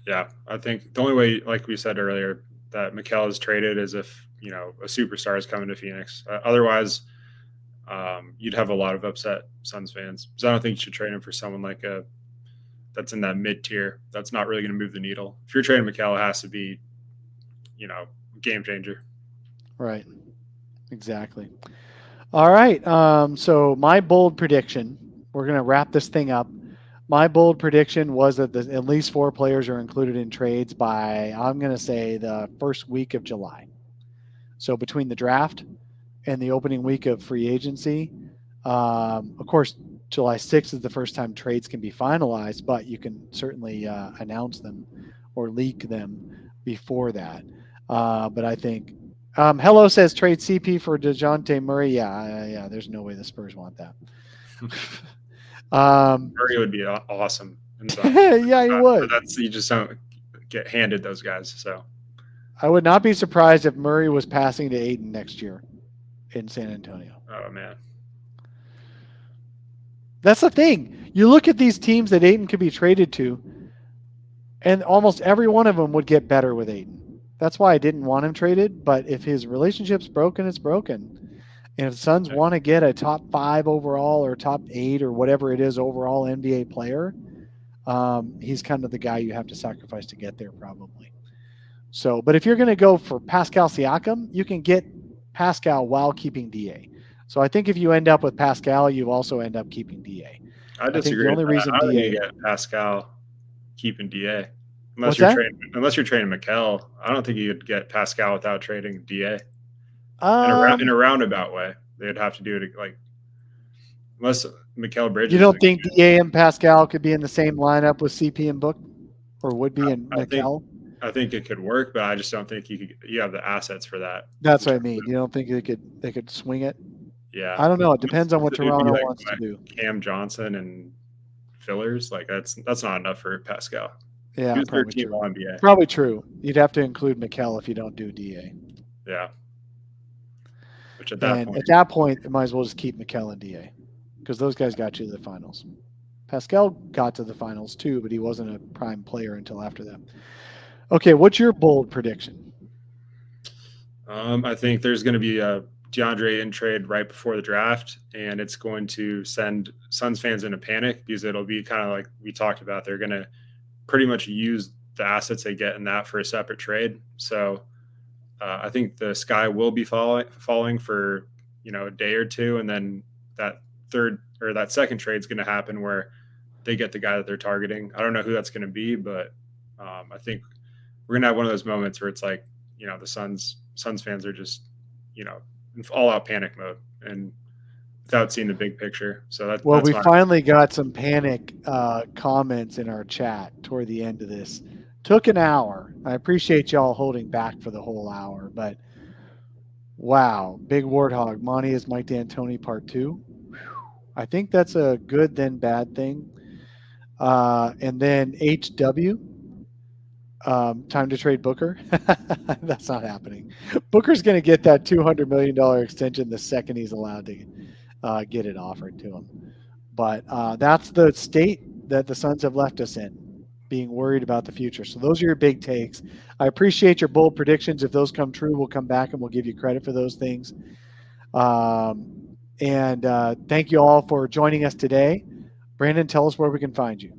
Yeah. I think the only way, like we said earlier, that Mikal is traded is if, a superstar is coming to Phoenix. Otherwise, you'd have a lot of upset Suns fans. So I don't think you should trade him for someone like that's in that mid tier. That's not really going to move the needle. If you're trading Mikal, it has to be, game changer. Right. Exactly. All right. So my bold prediction, we're going to wrap this thing up. My bold prediction was that at least 4 players are included in trades by, I'm going to say, the first week of July. So between the draft and the opening week of free agency, of course, July 6th is the first time trades can be finalized, but you can certainly announce them or leak them before that. But I think Hello says trade CP for DeJounte Murray. Yeah. There's no way the Spurs want that. Murray would be awesome. Yeah, he would. But you just don't get handed those guys. So I would not be surprised if Murray was passing to Ayton next year in San Antonio. Oh man, that's the thing. You look at these teams that Ayton could be traded to, and almost every one of them would get better with Ayton. That's why I didn't want him traded. But if his relationship's broken, it's broken. And if the Suns want to get a top 5 overall or top 8 or whatever it is overall NBA player, he's kind of the guy you have to sacrifice to get there probably. So, but if you're going to go for Pascal Siakam, you can get Pascal while keeping DA. So I think if you end up with Pascal, you also end up keeping DA. I disagree. The only reason I think DA you get Pascal keeping DA. Unless you're trading Mikal, I don't think you'd get Pascal without trading DA. In a roundabout way, they'd have to do it unless Mikal Bridges. You don't think DA and Pascal could be in the same lineup with CP and Book, or would be in Mikal? I think it could work, but I just don't think you have the assets for that. That's what I mean. You don't think they could swing it? Yeah, I don't know. It depends on what Toronto wants to do. Cam Johnson and fillers, that's not enough for Pascal. Yeah, probably true. NBA. Probably true. You'd have to include Mikal if you don't do DA. Yeah. Which at that point, you might as well just keep Mikal and DA because those guys got you to the finals. Pascal got to the finals too, but he wasn't a prime player until after that. Okay, what's your bold prediction? I think there's going to be a DeAndre Ayton trade right before the draft, and it's going to send Suns fans into panic because it'll be kind of like we talked about. They're going to pretty much use the assets they get in that for a separate trade. So I think the sky will be falling for a day or two, and then that second trade is going to happen where they get the guy that they're targeting. I don't know who that's going to be, but I think we're going to have one of those moments where it's like the Suns fans are just in all out panic mode and without seeing the big picture. So we finally got some panic comments in our chat toward the end of this. Took an hour. I appreciate y'all holding back for the whole hour, but wow, Big Warthog, Monty is Mike D'Antoni part 2. I think that's a good then bad thing. And then HW, time to trade Booker. That's not happening. Booker's going to get that $200 million extension the second he's allowed to get it offered to him. But that's the state that the Suns have left us in, being worried about the future. So those are your big takes. I appreciate your bold predictions. If those come true, we'll come back and we'll give you credit for those things. And thank you all for joining us today. Brandon, tell us where we can find you.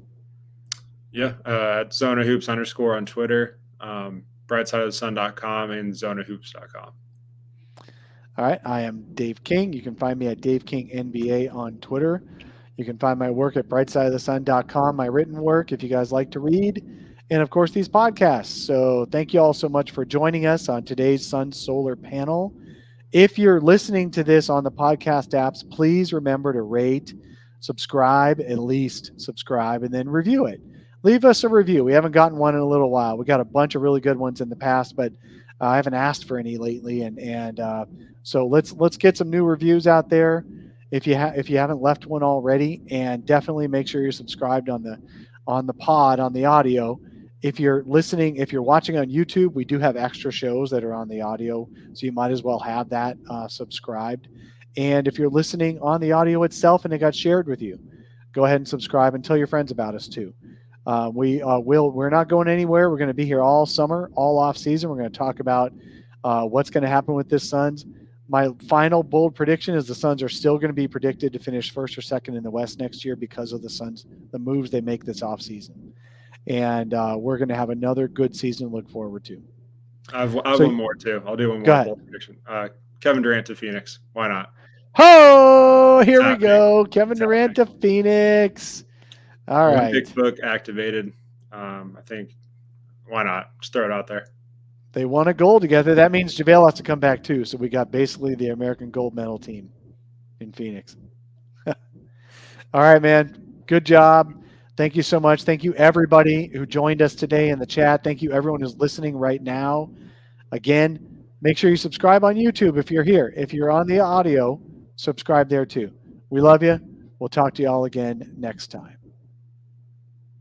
Yeah, at zonahoops_ on Twitter, brightsideofthesun.com and zonahoops.com. All right. I am Dave King. You can find me at Dave King NBA on Twitter. You can find my work at brightsideofthesun.com, my written work if you guys like to read, and of course these podcasts. So thank you all so much for joining us on today's Sun Solar Panel. If you're listening to this on the podcast apps, please remember to rate, subscribe, at least subscribe, and then review it. Leave us a review. We haven't gotten one in a little while. We got a bunch of really good ones in the past, but I haven't asked for any lately. So let's get some new reviews out there if you haven't left one already, and definitely make sure you're subscribed on the pod, on the audio. If you're watching on YouTube, we do have extra shows that are on the audio, so you might as well have that subscribed. And if you're listening on the audio itself and it got shared with you, go ahead and subscribe and tell your friends about us too. We're not going anywhere. We're going to be here all summer, all off season. We're going to talk about what's going to happen with this Suns. My final bold prediction is the Suns are still going to be predicted to finish first or second in the West next year because of the moves they make this offseason. And we're going to have another good season to look forward to. I have one more too. I'll do one more bold prediction. Kevin Durant to Phoenix. Why not? Oh, here we go. Kevin Durant to Phoenix. All right. Big book activated. I think, why not? Just throw it out there. They won a gold together. That means JaVale has to come back too. So we got basically the American gold medal team in Phoenix. All right, man. Good job. Thank you so much. Thank you, everybody who joined us today in the chat. Thank you, everyone who's listening right now. Again, make sure you subscribe on YouTube if you're here. If you're on the audio, subscribe there too. We love you. We'll talk to you all again next time.